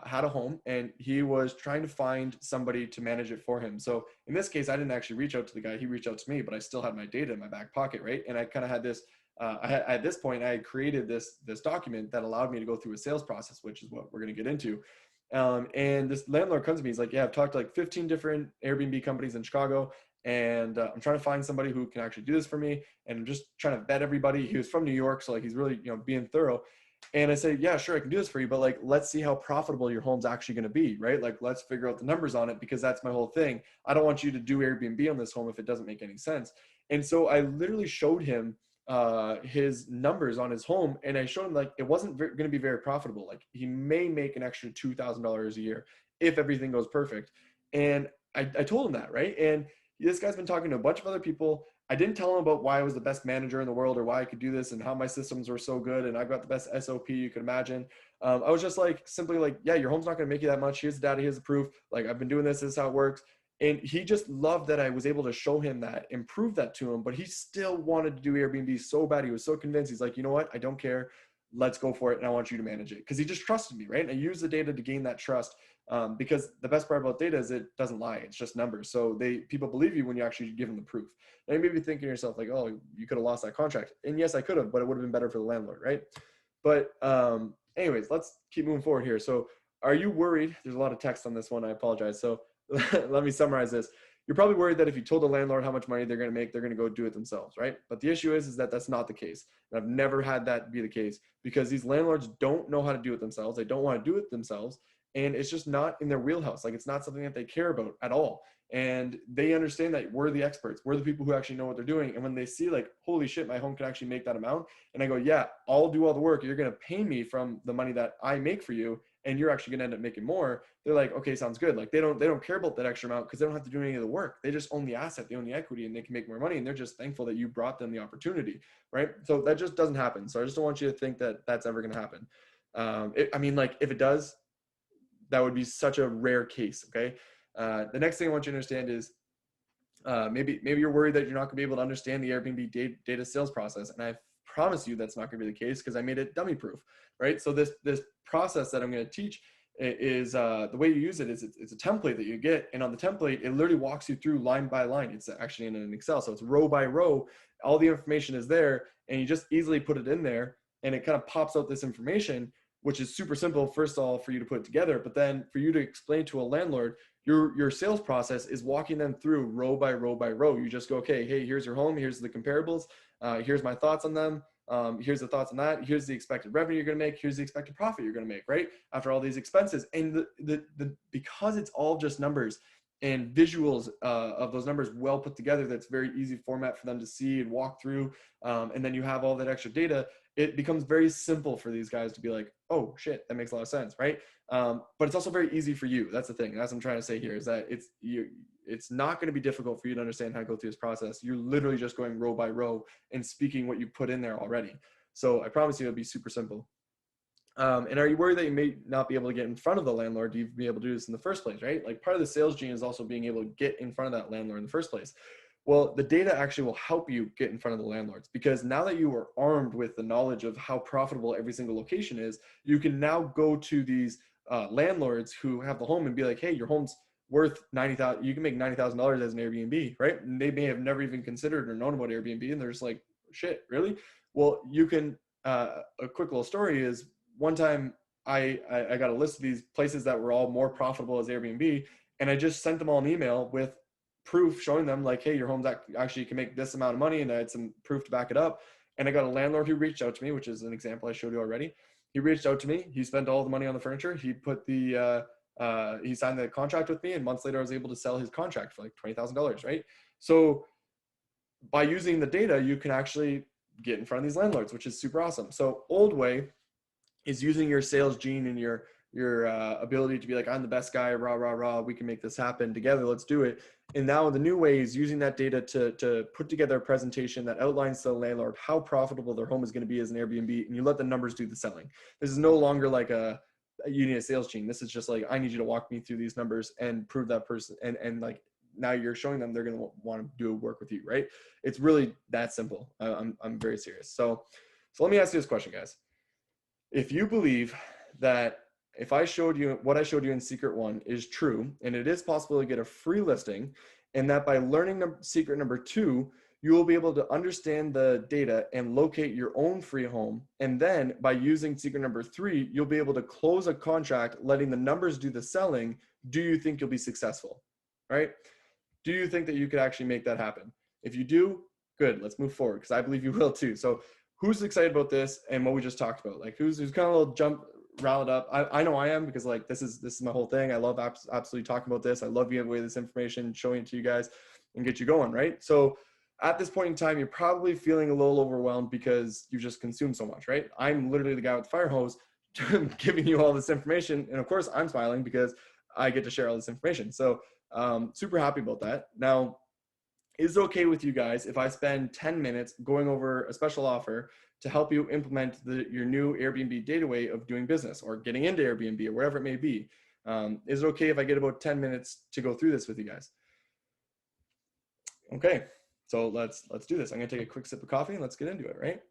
had a home, and he was trying to find somebody to manage it for him. So in this case, I didn't actually reach out to the guy. He reached out to me, but I still had my data in my back pocket, right? And I kind of had this, at this point, I had created this document that allowed me to go through a sales process, which is what we're going to get into. And this landlord comes to me, he's like, yeah, I've talked to like 15 different Airbnb companies in Chicago, and I'm trying to find somebody who can actually do this for me. And I'm just trying to vet everybody. He was from New York, so like he's really, being thorough. And I say, yeah, sure, I can do this for you, but like, let's see how profitable your home's actually going to be, right? Like, let's figure out the numbers on it, because that's my whole thing. I don't want you to do Airbnb on this home if it doesn't make any sense. And so I literally showed him his numbers on his home, and I showed him like it wasn't going to be very profitable. Like he may make an extra $2,000 a year if everything goes perfect. And I told him that, right? And this guy's been talking to a bunch of other people. I didn't tell him about why I was the best manager in the world or why I could do this and how my systems were so good and I've got the best SOP you could imagine. I was just like, simply like, yeah, your home's not going to make you that much. Here's the data, here's the proof. Like I've been doing this is how it works. And he just loved that I was able to show him that and prove that to him, but he still wanted to do Airbnb so bad. He was so convinced. He's like, you know what? I don't care. Let's go for it. And I want you to manage it. Because he just trusted me, right? And I used the data to gain that trust. Because the best part about data is it doesn't lie. It's just numbers. So people believe you when you actually give them the proof. And you may be thinking to yourself like, oh, you could have lost that contract. And yes, I could have, but it would have been better for the landlord, right? But anyways, let's keep moving forward here. So are you worried? There's a lot of text on this one. I apologize. So let me summarize this. You're probably worried that if you told the landlord how much money they're going to make, they're going to go do it themselves, right? But the issue is that that's not the case. And I've never had that be the case, because these landlords don't know how to do it themselves. They don't want to do it themselves. And it's just not in their wheelhouse. Like it's not something that they care about at all. And they understand that we're the experts. We're the people who actually know what they're doing. And when they see like, holy shit, my home can actually make that amount. And I go, yeah, I'll do all the work. You're going to pay me from the money that I make for you. And you're actually going to end up making more. They're like, okay, sounds good. Like they don't care about that extra amount because they don't have to do any of the work. They just own the asset. They own the equity and they can make more money. And they're just thankful that you brought them the opportunity. Right. So that just doesn't happen. So I just don't want you to think that that's ever going to happen. Like if it does, that would be such a rare case. Okay. The next thing I want you to understand is maybe you're worried that you're not gonna be able to understand the Airbnb data sales process. And I promise you that's not gonna be the case, because I made it dummy proof, right? So this process that I'm gonna teach is the way you use it is it's a template that you get. And on the template, it literally walks you through line by line. It's actually in an Excel. So it's row by row. All the information is there and you just easily put it in there and it kind of pops out this information, which is super simple, first of all, for you to put together, but then for you to explain to a landlord, Your sales process is walking them through row by row by row. You just go, okay, hey, here's your home, here's the comparables, here's my thoughts on them, here's the thoughts on that, here's the expected revenue you're going to make, here's the expected profit you're going to make, right, after all these expenses. And because it's all just numbers and visuals of those numbers well put together, that's very easy format for them to see and walk through, and then you have all that extra data, it becomes very simple for these guys to be like, oh shit, that makes a lot of sense, right? But it's also very easy for you. That's the thing. That's what I'm trying to say here, is that it's not going to be difficult for you to understand how to go through this process. You're literally just going row by row and speaking what you put in there already. So I promise you it'll be super simple. And are you worried that you may not be able to get in front of the landlord to be able to do this in the first place, right? Like, part of the sales gene is also being able to get in front of that landlord in the first place. Well, the data actually will help you get in front of the landlords, because now that you are armed with the knowledge of how profitable every single location is, you can now go to these landlords who have the home and be like, hey, your home's worth $90,000. You can make $90,000 as an Airbnb, right? And they may have never even considered or known about Airbnb, and they're just like, shit, really? Well, you can. A quick little story is, one time I got a list of these places that were all more profitable as Airbnb, and I just sent them all an email with proof showing them like, hey, your home's actually can make this amount of money, and I had some proof to back it up. And I got a landlord who reached out to me, which is an example I showed you already. He reached out to me. He spent all the money on the furniture. He put the he signed the contract with me, and months later I was able to sell his contract for like $20,000, right? So by using the data, you can actually get in front of these landlords, which is super awesome. So old way is using your sales gene and your ability to be like, I'm the best guy, rah, rah, rah, we can make this happen together, let's do it. And now the new way is using that data to put together a presentation that outlines to the landlord how profitable their home is going to be as an Airbnb, and you let the numbers do the selling. This is no longer like you need a sales gene. This is just like, I need you to walk me through these numbers and prove that person, and like, now you're showing them they're going to want to do work with you, right? It's really that simple. I'm very serious. So let me ask you this question, guys. If you believe that if I showed you what I showed you in secret one is true, and it is possible to get a free listing, and that by learning secret number 2, you will be able to understand the data and locate your own free home. And then by using secret number 3, you'll be able to close a contract, letting the numbers do the selling. Do you think you'll be successful? Right? Do you think that you could actually make that happen? If you do, good, let's move forward, because I believe you will too. So who's excited about this and what we just talked about? Like, who's kind of a little riled up? I know I am, because like this is my whole thing. I love absolutely talking about this. I love giving away this information, showing it to you guys, and get you going, right? So at this point in time, you're probably feeling a little overwhelmed because you've just consumed so much, right? I'm literally the guy with the fire hose giving you all this information, and of course I'm smiling because I get to share all this information. So super happy about that. Now, is it okay with you guys if I spend 10 minutes going over a special offer to help you implement your new Airbnb data way of doing business, or getting into Airbnb, or whatever it may be? Is it okay if I get about 10 minutes to go through this with you guys? Okay, so let's do this. I'm gonna take a quick sip of coffee and let's get into it, right?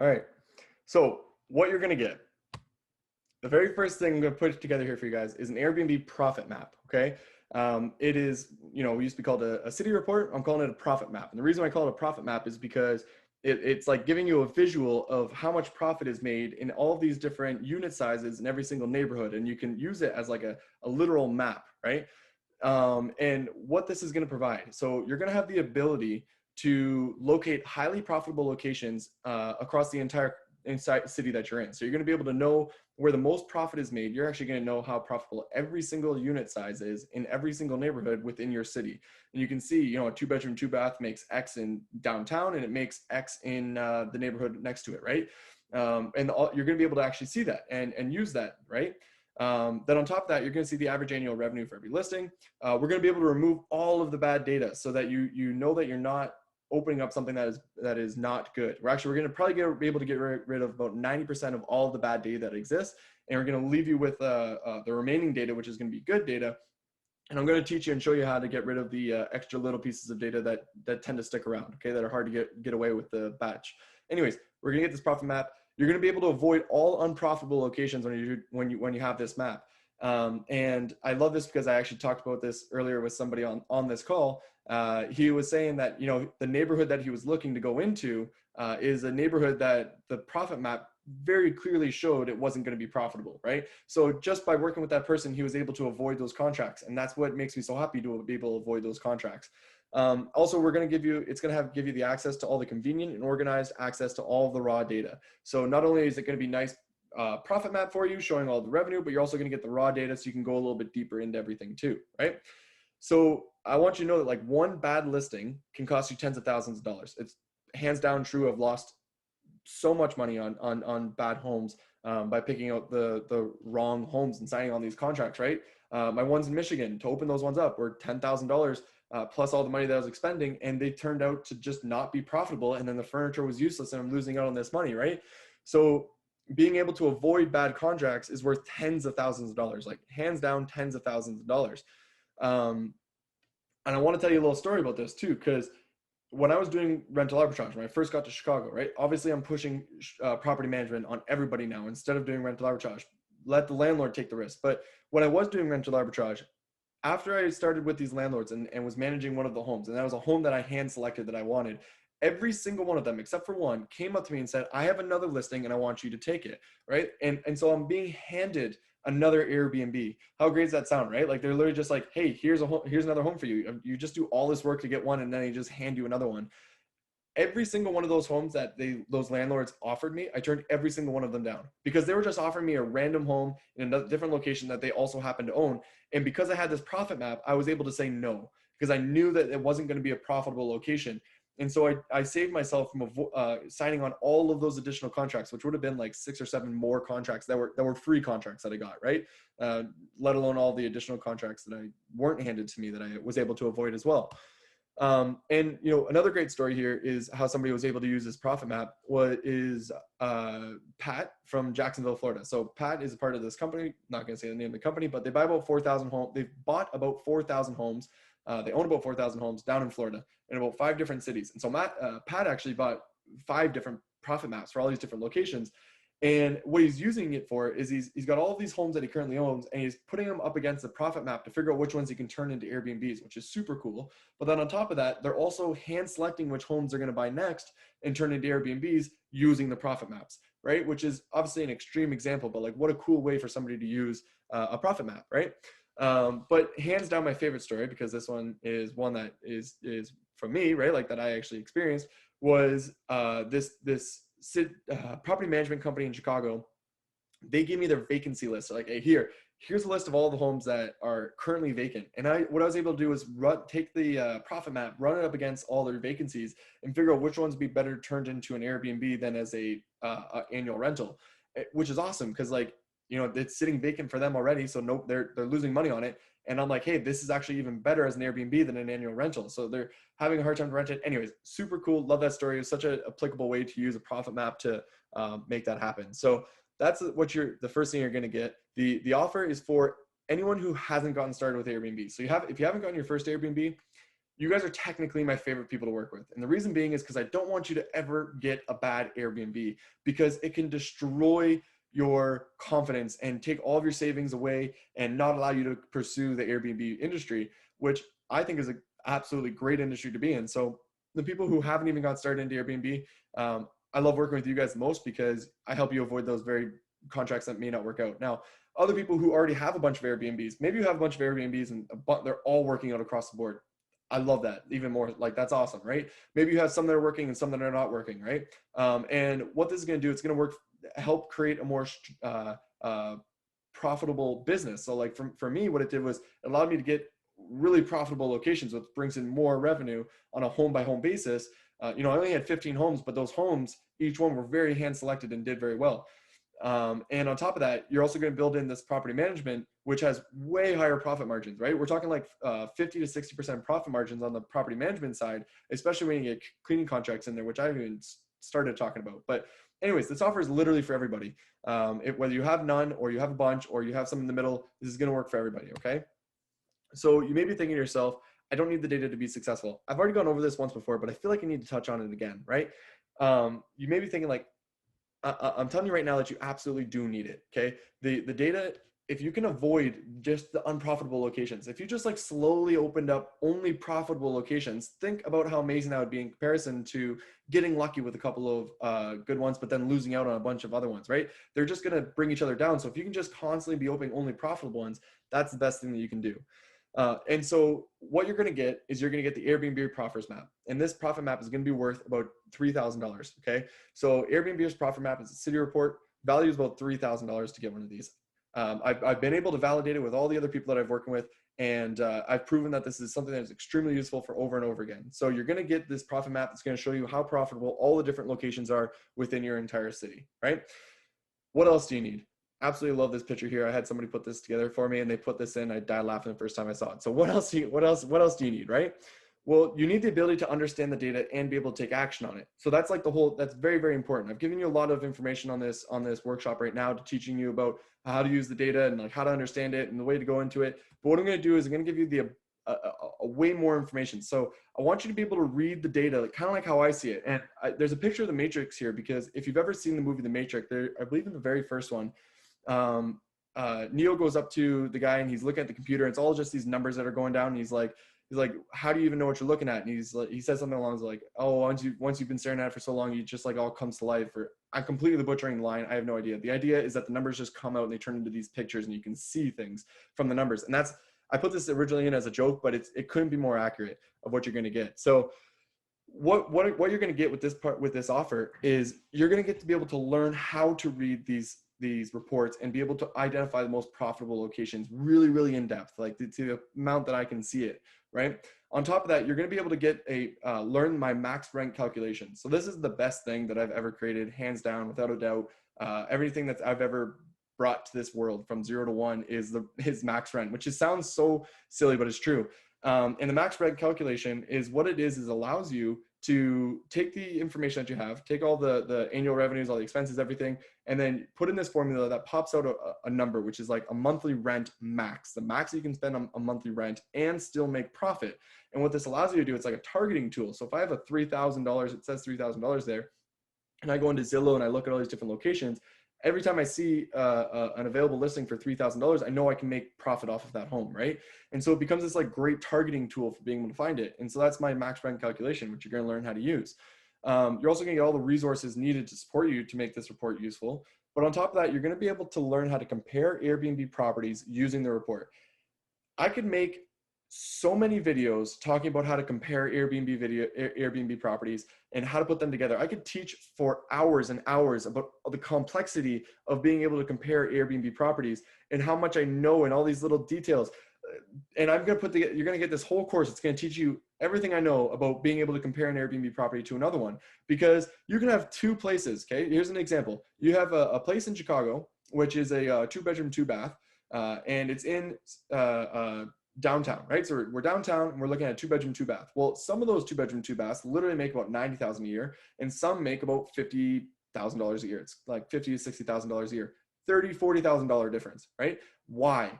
All right, so what you're gonna get, the very first thing I'm going to put together here for you guys is an Airbnb profit map, okay? It is, we used to be called a city report. I'm calling it a profit map. And the reason I call it a profit map is because it's like giving you a visual of how much profit is made in all of these different unit sizes in every single neighborhood. And you can use it as like a literal map, right? And what this is going to provide. So you're going to have the ability to locate highly profitable locations across the entire inside city that you're in. So you're going to be able to know where the most profit is made. You're actually going to know how profitable every single unit size is in every single neighborhood within your city. And you can see, a 2-bedroom, 2-bath makes X in downtown, and it makes X in the neighborhood next to it, right? And you're going to be able to actually see that and use that, right? Then on top of that, you're going to see the average annual revenue for every listing. We're going to be able to remove all of the bad data so that you know that you're not opening up something that is not good. We're going to probably be able to get rid of about 90% of all of the bad data that exists, and we're going to leave you with the remaining data, which is going to be good data. And I'm going to teach you and show you how to get rid of the extra little pieces of data that tend to stick around, okay, that are hard to get away with the batch. Anyways, we're going to get this profit map. You're going to be able to avoid all unprofitable locations when you have this map. And I love this because I actually talked about this earlier with somebody on this call. He was saying that, the neighborhood that he was looking to go into is a neighborhood that the profit map very clearly showed it wasn't going to be profitable, right? So just by working with that person, he was able to avoid those contracts. And that's what makes me so happy to be able to avoid those contracts. Also, we're going to give you, it's going to give you the access to all the convenient and organized access to all of the raw data. So not only is it going to be nice profit map for you showing all the revenue, but you're also going to get the raw data so you can go a little bit deeper into everything too, right? So I want you to know that like one bad listing can cost you tens of thousands of dollars. It's hands down true. I've lost so much money on bad homes by picking out the wrong homes and signing on these contracts, right? My ones in Michigan, to open those ones up, were $10,000 plus all the money that I was expending, and they turned out to just not be profitable. And then the furniture was useless, and I'm losing out on this money, right? So being able to avoid bad contracts is worth tens of thousands of dollars, like hands down, tens of thousands of dollars. And I want to tell you a little story about this too, because when I was doing rental arbitrage, when I first got to Chicago, right? Obviously, I'm pushing property management on everybody now instead of doing rental arbitrage. Let the landlord take the risk. But when I was doing rental arbitrage, after I started with these landlords and was managing one of the homes, and that was a home that I hand selected that I wanted, every single one of them, except for one, came up to me and said, I have another listing and I want you to take it, right? And so I'm being handed another Airbnb. How great does that sound, right? Like they're literally just like, hey, here's another home for you. You just do all this work to get one, and then they just hand you another one. Every single one of those homes that those landlords offered me, I turned every single one of them down because they were just offering me a random home in a different location that they also happened to own. And because I had this profit map, I was able to say no because I knew that it wasn't going to be a profitable location. And so I saved myself from signing on all of those additional contracts, which would have been like 6 or 7 more contracts that were free contracts that I got, right? Let alone all the additional contracts that I weren't handed to me that I was able to avoid as well. And another great story here is how somebody was able to use this profit map is Pat from Jacksonville, Florida. So Pat is a part of this company. Not going to say the name of the company, but they buy about 4,000 homes. They've bought about 4,000 homes. They own about 4,000 homes down in Florida in about 5 different cities. And so Pat actually bought 5 different profit maps for all these different locations. And what he's using it for is he's got all of these homes that he currently owns, and he's putting them up against the profit map to figure out which ones he can turn into Airbnbs, which is super cool. But then on top of that, they're also hand selecting which homes they're going to buy next and turn into Airbnbs using the profit maps, right? Which is obviously an extreme example, but like what a cool way for somebody to use a profit map, right? But hands down, my favorite story, because this one is one that is from me, right? Like that I actually experienced was this property management company in Chicago. They gave me their vacancy list. They're like, hey, here's a list of all the homes that are currently vacant. And what I was able to do is take the profit map, run it up against all their vacancies, and figure out which ones would be better turned into an Airbnb than as a annual rental, which is awesome because it's sitting vacant for them already. So no, they're losing money on it. And I'm like, hey, this is actually even better as an Airbnb than an annual rental. So they're having a hard time to rent it. Anyways, super cool. Love that story. It was such an applicable way to use a profit map to make that happen. So that's the first thing you're going to get. The offer is for anyone who hasn't gotten started with Airbnb. So if you haven't gotten your first Airbnb, you guys are technically my favorite people to work with. And the reason being is because I don't want you to ever get a bad Airbnb because it can destroy your confidence and take all of your savings away and not allow you to pursue the Airbnb industry, which I think is an absolutely great industry to be in. So the people who haven't even got started into Airbnb, I love working with you guys the most because I help you avoid those very contracts that may not work out. Now, other people who already have a bunch of Airbnbs, maybe you have a bunch of Airbnbs and they're all working out across the board. I love that even more. Like that's awesome, right? Maybe you have some that are working and some that are not working, right? And what this is going to do, it's going to help create a more profitable business. So like for me, what it did was it allowed me to get really profitable locations, which brings in more revenue on a home by home basis. I only had 15 homes, but those homes, each one were very hand selected and did very well. And on top of that, you're also going to build in this property management, which has way higher profit margins, right? We're talking like 50 to 60% profit margins on the property management side, especially when you get cleaning contracts in there, which I haven't even started talking about. But anyways, this offer is literally for everybody. Whether you have none or you have a bunch or you have some in the middle, this is going to work for everybody, okay? So you may be thinking to yourself, I don't need the data to be successful. I've already gone over this once before, but I feel like I need to touch on it again, right? You may be thinking like, I'm telling you right now that you absolutely do need it, okay? The data if you can avoid just the unprofitable locations, if you just like slowly opened up only profitable locations, think about how amazing that would be in comparison to getting lucky with a couple of good ones, but then losing out on a bunch of other ones, right? They're just going to bring each other down. So if you can just constantly be opening only profitable ones, that's the best thing that you can do. And so what you're going to get is you're going to get the Airbnb profits map. And this profit map is going to be worth about $3,000. Okay. So Airbnb's profit map is a city report. Value is about $3,000 to get one of these. I've been able to validate it with all the other people that I've worked with. And I've proven that this is something that is extremely useful for over and over again. So you're going to get this profit map that's going to show you how profitable all the different locations are within your entire city, right? What else do you need? Absolutely love this picture here. I had somebody put this together for me and they put this in. I died laughing the first time I saw it. So what else do you need, right? Well, you need the ability to understand the data and be able to take action on it. So that's like that's very, very important. I've given you a lot of information on this workshop right now to teaching you about how to use the data and like how to understand it and the way to go into it. But what I'm going to do is I'm going to give you a way more information. So I want you to be able to read the data, kind of like how I see it. And there's a picture of the Matrix here, because if you've ever seen the movie The Matrix, I believe in the very first one, Neo goes up to the guy and he's looking at the computer. And it's all just these numbers that are going down. And he's like, how do you even know what you're looking at? And he says something along those like, oh, once you've been staring at it for so long, you just like all comes to life. Or I'm completely butchering the line. I have no idea. The idea is that the numbers just come out and they turn into these pictures and you can see things from the numbers. And I put this originally in as a joke, but it couldn't be more accurate of what you're going to get. So what you're going to get with this offer is you're going to get to be able to learn how to read these reports and be able to identify the most profitable locations really, really in depth, like to the amount that I can see it, right? On top of that, you're going to be able to get learn my max rent calculation. So this is the best thing that I've ever created, hands down, without a doubt. Everything that I've ever brought to this world from 0 to 1 is max rent, which sounds so silly, but it's true. And the max rent calculation is what it is allows you to take the information that you have, take all the annual revenues, all the expenses, everything, and then put in this formula that pops out a number, which is like a monthly rent max, the max you can spend on a monthly rent and still make profit. And what this allows you to do, it's like a targeting tool. So if I have a $3,000, it says $3,000 there, and I go into Zillow and I look at all these different locations, every time I see an available listing for $3,000, I know I can make profit off of that home, right? And so it becomes this like great targeting tool for being able to find it. And so that's my max rent calculation, which you're going to learn how to use. You're also going to get all the resources needed to support you to make this report useful. But on top of that, you're going to be able to learn how to compare Airbnb properties using the report. I could make so many videos talking about how to compare Airbnb properties and how to put them together. I could teach for hours and hours about the complexity of being able to compare Airbnb properties and how much I know and all these little details. And I'm going to you're going to get this whole course. It's going to teach you everything I know about being able to compare an Airbnb property to another one, because you can have two places. Okay. Here's an example. You have a place in Chicago, which is a 2-bedroom, 2-bath, and it's in, downtown, right? So we're downtown and we're looking at a 2-bedroom, 2-bath. Well, some of those 2-bedroom, 2-baths literally make about $90,000 a year, and some make about $50,000 a year. It's like $50,000 to $60,000 a year. $30,000-$40,000 difference, right? Why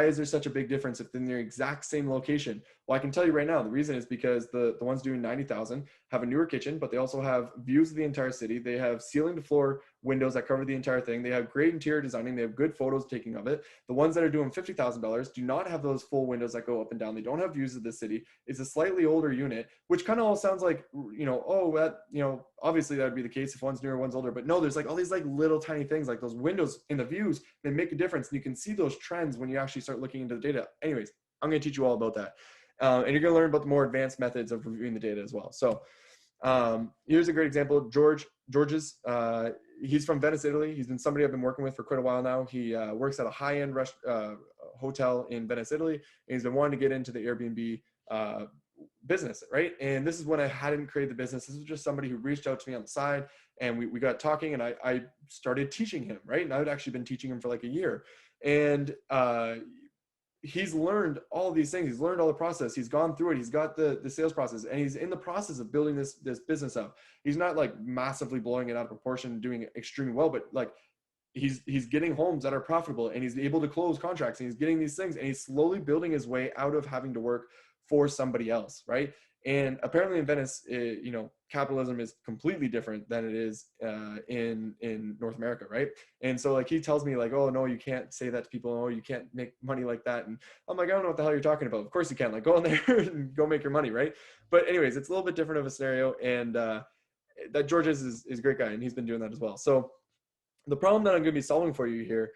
is there such a big difference if they're in the exact same location? Well, I can tell you right now, the reason is because the ones doing 90,000 have a newer kitchen, but they also have views of the entire city. They have ceiling to floor windows that cover the entire thing. They have great interior designing. They have good photos taking of it. The ones that are doing $50,000 do not have those full windows that go up and down. They don't have views of the city. It's a slightly older unit, which kind of all sounds like, obviously that would be the case if one's newer, one's older, but no, there's like all these like little tiny things, like those windows in the views, they make a difference. And you can see those trends when you actually start looking into the data. Anyways, I'm going to teach you all about that. And you're going to learn about the more advanced methods of reviewing the data as well. So here's a great example. George's, he's from Venice, Italy. He's been somebody I've been working with for quite a while now. He works at a high-end hotel in Venice, Italy, and he's been wanting to get into the Airbnb business, right? And this is when I hadn't created the business. This was just somebody who reached out to me on the side, and we got talking, and I started teaching him, right? And I'd actually been teaching him for like a year. And he's learned all of these things. He's learned all the process. He's gone through it. He's got the sales process, and he's in the process of building this business up. He's not like massively blowing it out of proportion and doing extremely well, but like he's getting homes that are profitable, and he's able to close contracts, and he's getting these things, and he's slowly building his way out of having to work for somebody else, right? And apparently in Venice, you know, capitalism is completely different than it is in North America, right? And so like he tells me like, oh no, you can't say that to people. Oh, you can't make money like that. And I'm like, I don't know what the hell you're talking about. Of course you can. Like go in there and go make your money, right? But anyways, it's a little bit different of a scenario. And that George is a great guy, and he's been doing that as well. So the problem that I'm going to be solving for you here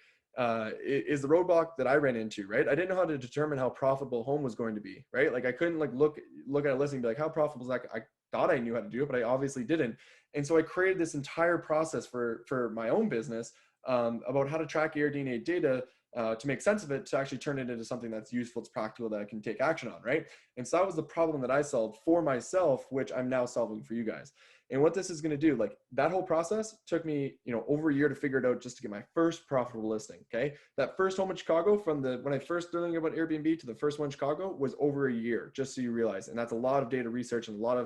is the roadblock that I ran into, right? I didn't know how to determine how profitable home was going to be, right? Like I couldn't like look at a listing and be like, how profitable is that? I thought I knew how to do it, but I obviously didn't. And so I created this entire process for my own business about how to track AirDNA data to make sense of it, to actually turn it into something that's useful, it's practical, that I can take action on, right? And so that was the problem that I solved for myself, which I'm now solving for you guys. And what this is going to do, like that whole process took me, you know, over a year to figure it out just to get my first profitable listing. Okay. That first home in Chicago from when I first learned about Airbnb to the first one in Chicago was over a year, just so you realize. And that's a lot of data research and a lot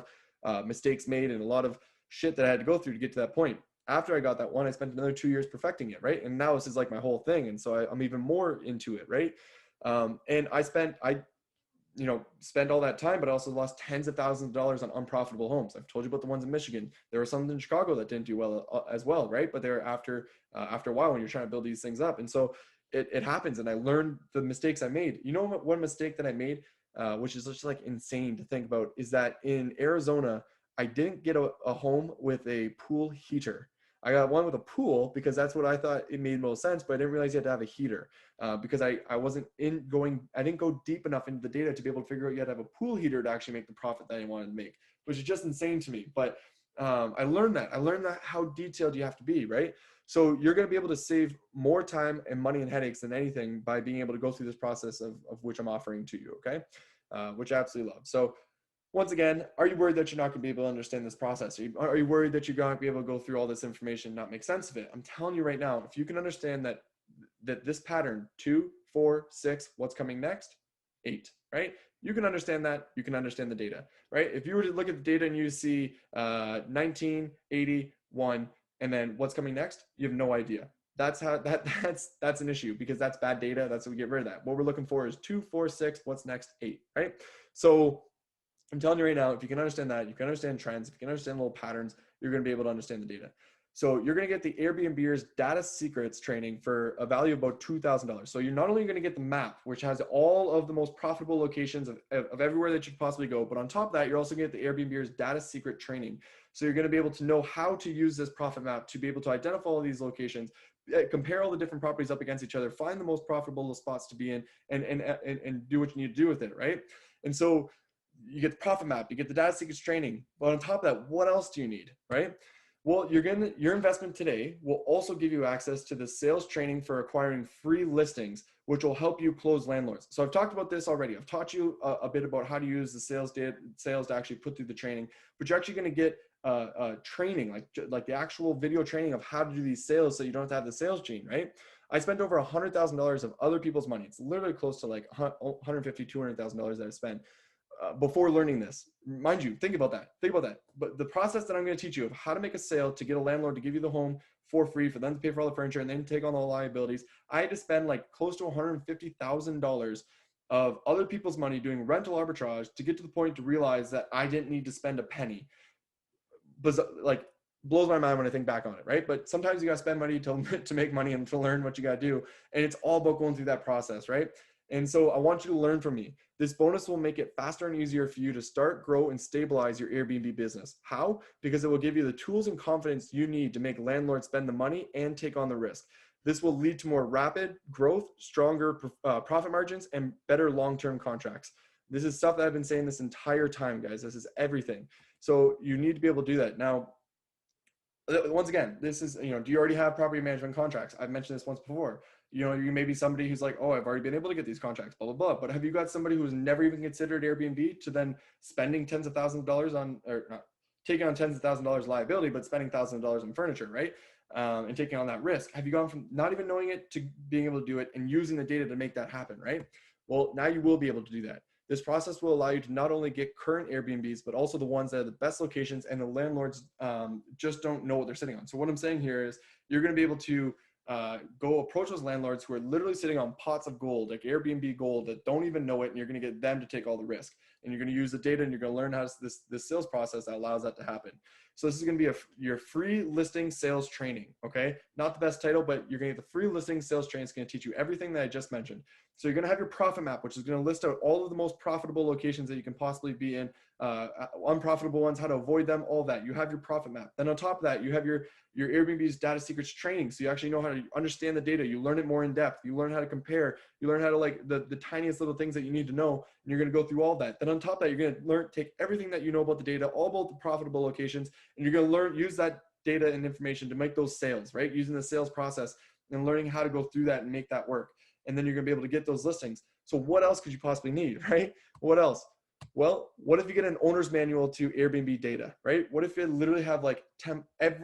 of mistakes made and a lot of shit that I had to go through to get to that point. After I got that one, I spent another 2 years perfecting it. Right. And now this is like my whole thing. And so I'm even more into it. Right. And I you know, spend all that time, but I also lost tens of thousands of dollars on unprofitable homes. I've told you about the ones in Michigan. There were some in Chicago that didn't do well as well, right? But they're after a while when you're trying to build these things up. And so it happens. And I learned the mistakes I made. You know, one mistake that I made, which is just like insane to think about, is that in Arizona, I didn't get a home with a pool heater. I got one with a pool because that's what I thought it made most sense, but I didn't realize you had to have a heater because I didn't go deep enough into the data to be able to figure out you had to have a pool heater to actually make the profit that I wanted to make, which is just insane to me. But I learned that how detailed you have to be, right? So you're going to be able to save more time and money and headaches than anything by being able to go through this process of which I'm offering to you, okay? Which I absolutely love. So once again, are you worried that you're not going to be able to understand this process? Are you worried that you're going to be able to go through all this information and not make sense of it? I'm telling you right now, if you can understand that this pattern, 2, 4, 6, what's coming next, 8, right? You can understand that. You can understand the data, right? If you were to look at the data and you see 19, 80, 1, and then what's coming next, you have no idea. That's an issue because that's bad data. That's what we get rid of that. What we're looking for is 2, 4, 6, what's next, 8, right? So I'm telling you right now, if you can understand that, you can understand trends, if you can understand little patterns, you're going to be able to understand the data. So you're going to get the Airbnbers data secrets training for a value of about $2,000. So you're not only going to get the map, which has all of the most profitable locations of everywhere that you could possibly go, but on top of that, you're also going to get the Airbnbers data secret training. So you're going to be able to know how to use this profit map to be able to identify all of these locations, compare all the different properties up against each other, find the most profitable spots to be in, and do what you need to do with it, right? And so you get the profit map, you get the data secrets training, but on top of that, what else do you need, right? Well, your investment today will also give you access to the sales training for acquiring free listings, which will help you close landlords. So I've talked about this already. I've taught you a bit about how to use the sales to actually put through the training, but you're actually going to get training, like the actual video training of how to do these sales so you don't have to have the sales gene, right? I spent over $100,000 of other people's money. It's literally close to like $150,000, $200,000 that I spent before learning this. Mind you, think about that. But the process that I'm going to teach you of how to make a sale to get a landlord to give you the home for free, for them to pay for all the furniture and then take on all the liabilities, I had to spend like close to $150,000 of other people's money doing rental arbitrage to get to the point to realize that I didn't need to spend a penny. But like, blows my mind when I think back on it, right? But sometimes you got to spend money to make money and to learn what you got to do. And it's all about going through that process, right? And so I want you to learn from me. This bonus will make it faster and easier for you to start, grow, and stabilize your Airbnb business. How? Because it will give you the tools and confidence you need to make landlords spend the money and take on the risk. This will lead to more rapid growth, stronger profit margins, and better long-term contracts. This is stuff that I've been saying this entire time, guys. This is everything. So you need to be able to do that. Now, once again, this is, do you already have property management contracts? I've mentioned this once before. You may be somebody who's like, oh, I've already been able to get these contracts, blah, blah, blah. But have you got somebody who's never even considered Airbnb to then spending tens of thousands of dollars on, or not taking on tens of thousands of dollars liability, but spending thousands of dollars on furniture, right? And taking on that risk? Have you gone from not even knowing it to being able to do it and using the data to make that happen, right? Well, now you will be able to do that. This process will allow you to not only get current Airbnbs, but also the ones that are the best locations and the landlords just don't know what they're sitting on. So what I'm saying here is you're going to be able to go approach those landlords who are literally sitting on pots of gold, like Airbnb gold, that don't even know it, and you're going to get them to take all the risk. and you're going to use the data, and you're going to learn how this sales process that allows that to happen. So this is going to be your free listing sales training. Okay, not the best title, but you're going to get the free listing sales training. It's going to teach you everything that I just mentioned. So you're going to have your profit map, which is going to list out all of the most profitable locations that you can possibly be in, unprofitable ones, how to avoid them, all that. You have your profit map. Then on top of that, you have your Airbnb's data secrets training. So you actually know how to understand the data. You learn it more in depth. You learn how to compare. You learn how to like the tiniest little things that you need to know. And you're going to go through all that. Then on top of that, you're going to take everything that you know about the data, all about the profitable locations, and you're going to use that data and information to make those sales, right? Using the sales process and learning how to go through that and make that work. And then you're going to be able to get those listings. So what else could you possibly need, right? What else? Well, what if you get an owner's manual to Airbnb data, right? What if you literally have like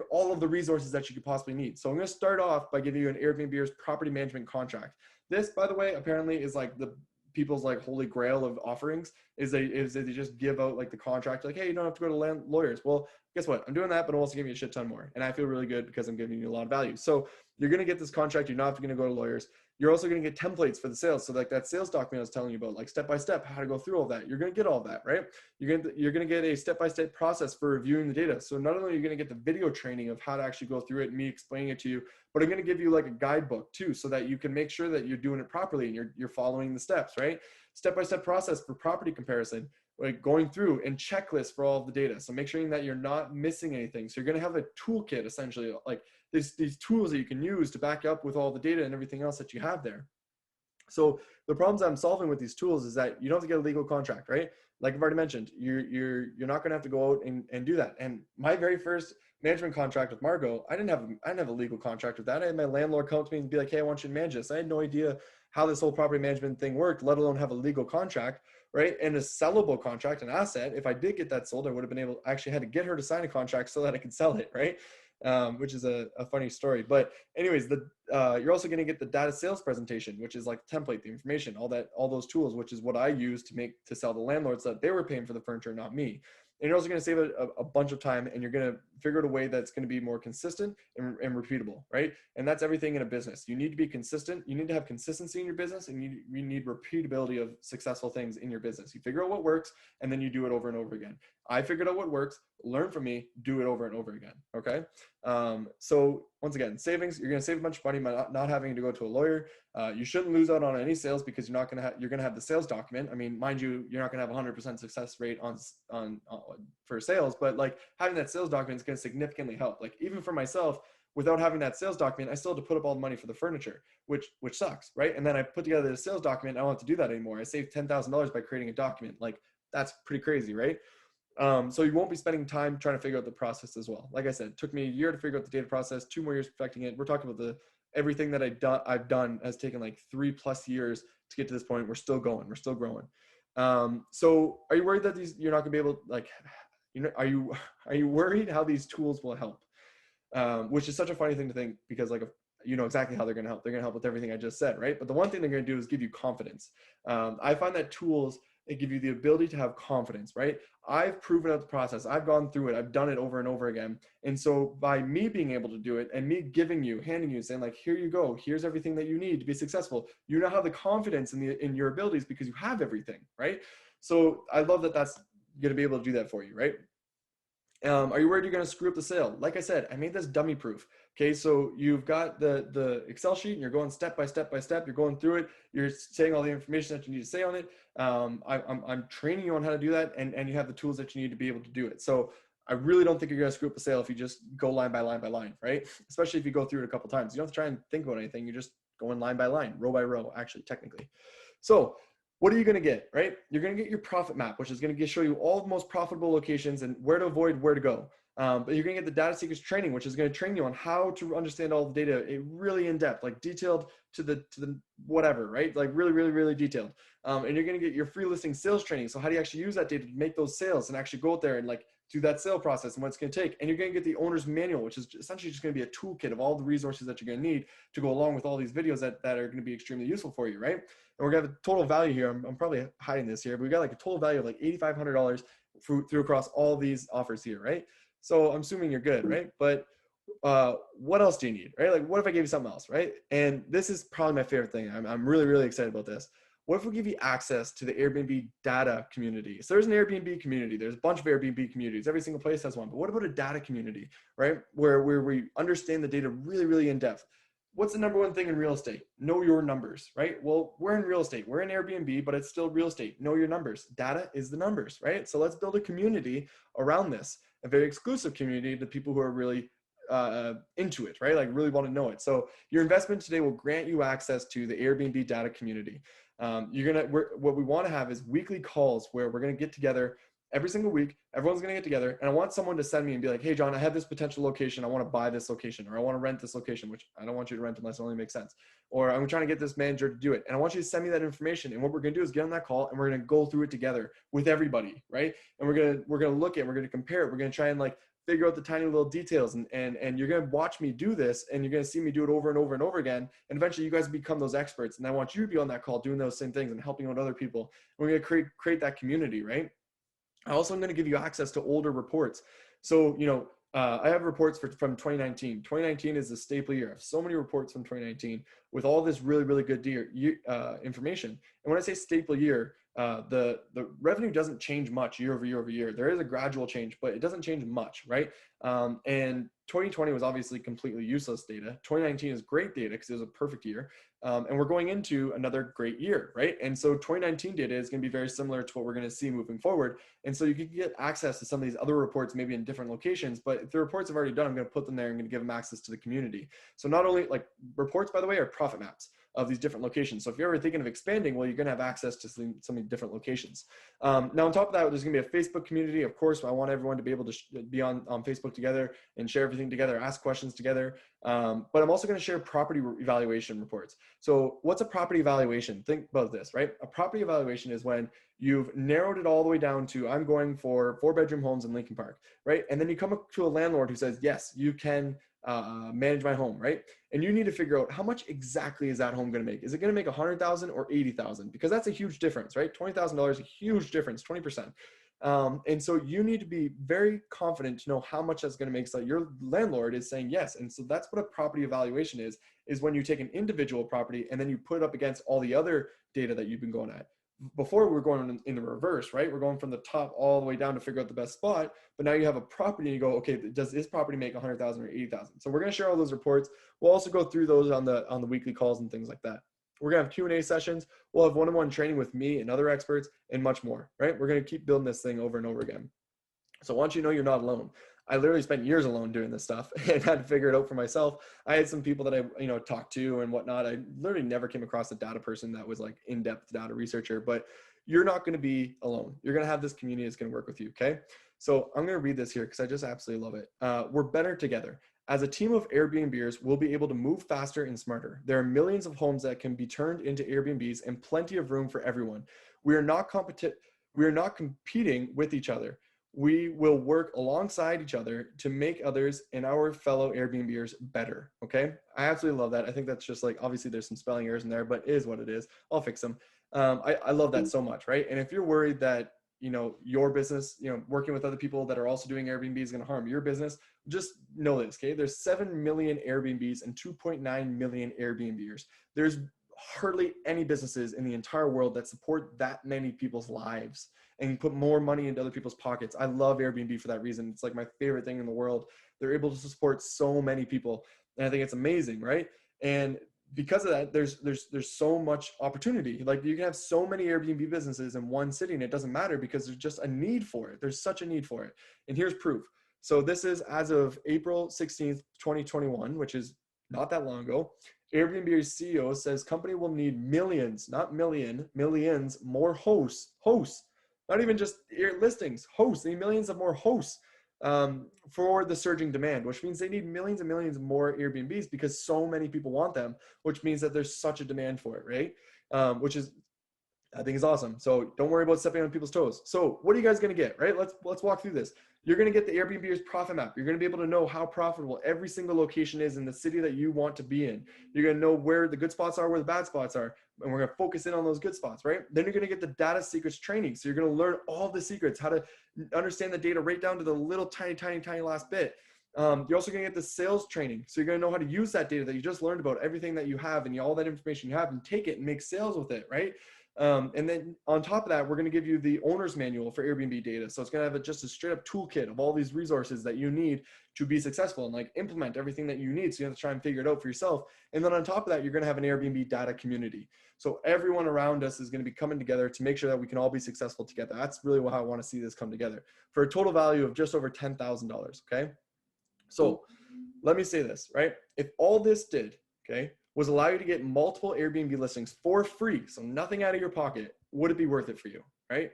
all of the resources that you could possibly need? So I'm going to start off by giving you an Airbnb's property management contract. This, by the way, apparently is like the people's like holy grail of offerings is they just give out like the contract, like, hey, you don't have to go to lawyers. Well, guess what? I'm doing that, but I'm also giving you a shit ton more. And I feel really good because I'm giving you a lot of value. So you're going to get this contract. You're not going to go to lawyers. You're also going to get templates for the sales. So like that sales document I was telling you about, like step-by-step, how to go through all that. You're going to get all that, right? You're going to get a step-by-step process for reviewing the data. So not only are you going to get the video training of how to actually go through it and me explaining it to you, but I'm going to give you like a guidebook too, so that you can make sure that you're doing it properly and you're following the steps, right? Step-by-step process for property comparison, like going through and checklists for all of the data. So make sure that you're not missing anything. So you're going to have a toolkit essentially, like these tools that you can use to back up with all the data and everything else that you have there. So the problems I'm solving with these tools is that you don't have to get a legal contract, right? Like I've already mentioned, you're not going to have to go out and do that. And my very first management contract with Margot, I didn't have a legal contract with that. I had my landlord come to me and be like, hey, I want you to manage this. I had no idea how this whole property management thing worked, let alone have a legal contract, right? And a sellable contract, an asset. If I did get that sold, I would have been able, I actually had to get her to sign a contract so that I could sell it, right? Which is a funny story. But anyways, you're also going to get the data sales presentation, which is like the template, the information, all those tools, which is what I use to sell the landlords that they were paying for the furniture, not me. And you're also going to save a bunch of time, and you're going to figure out a way that's going to be more consistent and repeatable, right? And that's everything in a business. You need to be consistent. You need to have consistency in your business, and you need repeatability of successful things in your business. You figure out what works, and then you do it over and over again. I figured out what works, learn from me, do it over and over again, okay? So once again, savings, you're going to save a bunch of money by not having to go to a lawyer. You shouldn't lose out on any sales because you're going to have the sales document. I mean, mind you, you're not going to have 100% success rate on for sales, but like having that sales document is going to significantly help. Like even for myself, without having that sales document, I still had to put up all the money for the furniture, which sucks, right? And then I put together the sales document. I don't have to do that anymore. I saved $10,000 by creating a document. Like that's pretty crazy, right? So you won't be spending time trying to figure out the process as well. Like I said, it took me a year to figure out the data process, 2 more years perfecting it. We're talking about everything that I've done has taken like 3+ years to get to this point. We're still going, we're still growing. So are you worried that you're not gonna be able to, like, are you worried how these tools will help? Which is such a funny thing to think, because like, you know exactly how they're going to help. They're going to help with everything I just said, right? But the one thing they're going to do is give you confidence. I find that tools, they give you the ability to have confidence, right? I've proven out the process. I've gone through it. I've done it over and over again. And so by me being able to do it and me handing you, saying like, here you go, here's everything that you need to be successful. You now have the confidence in your abilities because you have everything, right? So I love that that's going to be able to do that for you, right? Are you worried you're going to screw up the sale? Like I said, I made this dummy proof. Okay, so you've got the Excel sheet and you're going step by step by step. You're going through it. You're saying all the information that you need to say on it. I'm training you on how to do that, and you have the tools that you need to be able to do it. So I really don't think you're going to screw up the sale if you just go line by line by line, right? Especially if you go through it a couple times. You don't have to try and think about anything. You're just going line by line, row by row, actually, technically. So what are you going to get, right? You're going to get your profit map, which is going to show you all the most profitable locations and where to avoid, where to go. But you're going to get the data secrets training, which is going to train you on how to understand all the data, really in depth, like detailed to the whatever, right? Like really, really, really detailed. And you're going to get your free listing sales training. So how do you actually use that data to make those sales and actually go out there and like do that sale process and what it's going to take? And you're going to get the owner's manual, which is essentially just going to be a toolkit of all the resources that you're going to need to go along with all these videos that are going to be extremely useful for you, right? And we're going to have a total value here. I'm probably hiding this here, but we got like a total value of like $8,500 through across all these offers here, right? So I'm assuming you're good, right? But what else do you need, right? Like, what if I gave you something else, right? And this is probably my favorite thing. I'm really, really excited about this. What if we give you access to the Airbnb data community? So there's an Airbnb community. There's a bunch of Airbnb communities. Every single place has one. But what about a data community, right? Where we understand the data really, really in depth. What's the number one thing in real estate? Know your numbers, right? Well, we're in real estate. We're in Airbnb, but it's still real estate. Know your numbers. Data is the numbers, right? So let's build a community around this, a very exclusive community to people who are really into it, right? Like really want to know it. So your investment today will grant you access to the Airbnb data community. What we want to have is weekly calls where we're going to get together every single week. Everyone's going to get together, and I want someone to send me and be like, hey, John, I have this potential location. I want to buy this location, or I want to rent this location, which I don't want you to rent unless it only makes sense. Or I'm trying to get this manager to do it. And I want you to send me that information. And what we're going to do is get on that call and we're going to go through it together with everybody, right? And we're going to look at, we're going to compare it. We're going to try and like figure out the tiny little details, and you're going to watch me do this, and you're going to see me do it over and over and over again. And eventually you guys become those experts. And I want you to be on that call doing those same things and helping out other people. And we're going to create that community, right? I also am going to give you access to older reports. So, I have reports from 2019. 2019 is a staple year. I have so many reports from 2019 with all this really, really good information. And when I say staple year, the revenue doesn't change much year over year over year. There is a gradual change, but it doesn't change much, right? And 2020 was obviously completely useless data. 2019 is great data because it was a perfect year. And we're going into another great year, right? And so 2019 data is going to be very similar to what we're going to see moving forward. And so you can get access to some of these other reports, maybe in different locations, but if the reports I've already done, I'm going to put them there. I'm going to give them access to the community. So not only like reports, by the way, are profit maps of these different locations. So if you're ever thinking of expanding, well, you're going to have access to some different locations. Now on top of that, there's going to be a Facebook community. Of course, I want everyone to be able to be on Facebook together and share everything together, ask questions together. But I'm also going to share property evaluation reports. So what's a property evaluation? Think about this, right? A property evaluation is when you've narrowed it all the way down to, I'm going for 4-bedroom homes in Lincoln Park, right? And then you come up to a landlord who says, yes, you can manage my home, right? And you need to figure out how much exactly is that home going to make? Is it going to make 100,000 or 80,000? Because that's a huge difference, right? $20,000 is a huge difference, 20%. And so you need to be very confident to know how much that's going to make, so that your landlord is saying yes. And so that's what a property evaluation is when you take an individual property and then you put it up against all the other data that you've been going at. Before we're going in the reverse, right? We're going from the top all the way down to figure out the best spot. But now you have a property and you go, okay, does this property make 100,000 or 80,000? So we're going to share all those reports. We'll also go through those on the weekly calls and things like that. We're going to have Q&A sessions. We'll have one-on-one training with me and other experts and much more, right? We're going to keep building this thing over and over again. So I want you to know you're not alone. I literally spent years alone doing this stuff and had to figure it out for myself. I had some people that I, talked to and whatnot. I literally never came across a data person that was like in-depth data researcher, but you're not going to be alone. You're going to have this community that's going to work with you. Okay. So I'm going to read this here because I just absolutely love it. We're better together. As a team of Airbnbers, we'll be able to move faster and smarter. There are millions of homes that can be turned into Airbnbs and plenty of room for everyone. We are not competing with each other. We will work alongside each other to make others and our fellow Airbnbers better. Okay. I absolutely love that. I think that's just like, obviously there's some spelling errors in there, but it is what it is. I'll fix them. I love that so much. Right. And if you're worried that, your business, working with other people that are also doing Airbnb is going to harm your business, just know this. Okay. There's 7 million Airbnbs and 2.9 million Airbnbers. There's hardly any businesses in the entire world that support that many people's lives and put more money into other people's pockets. I love Airbnb for that reason. It's like my favorite thing in the world. They're able to support so many people. And I think it's amazing, right? And because of that, there's so much opportunity. Like you can have so many Airbnb businesses in one city and it doesn't matter because there's just a need for it. There's such a need for it. And here's proof. So this is as of April 16th, 2021, which is not that long ago. Airbnb's CEO says company will need millions, not millions more hosts, not even just listings, hosts. They need millions of more hosts for the surging demand, which means they need millions and millions more Airbnbs because so many people want them, which means that there's such a demand for it, right? Which is, I think is awesome. So don't worry about stepping on people's toes. So what are you guys going to get, right? Let's walk through this. You're going to get the Airbnb's profit map. You're going to be able to know how profitable every single location is in the city that you want to be in. You're going to know where the good spots are, where the bad spots are. And we're going to focus in on those good spots, right? Then you're going to get the data secrets training. So you're going to learn all the secrets, how to understand the data right down to the little tiny last bit. You're also going to get the sales training. So you're going to know how to use that data that you just learned about, everything that you have and all that information you have, and take it and make sales with it, right? And then on top of that, we're going to give you the owner's manual for Airbnb data. So it's going to have just a straight up toolkit of all these resources that you need to be successful and like implement everything that you need. So you have to try and figure it out for yourself. And then on top of that, you're going to have an Airbnb data community. So everyone around us is going to be coming together to make sure that we can all be successful together. That's really how I want to see this come together for a total value of just over $10,000. Okay. So let me say this, right? If all this did, okay, was allow you to get multiple Airbnb listings for free, so nothing out of your pocket, would it be worth it for you, right?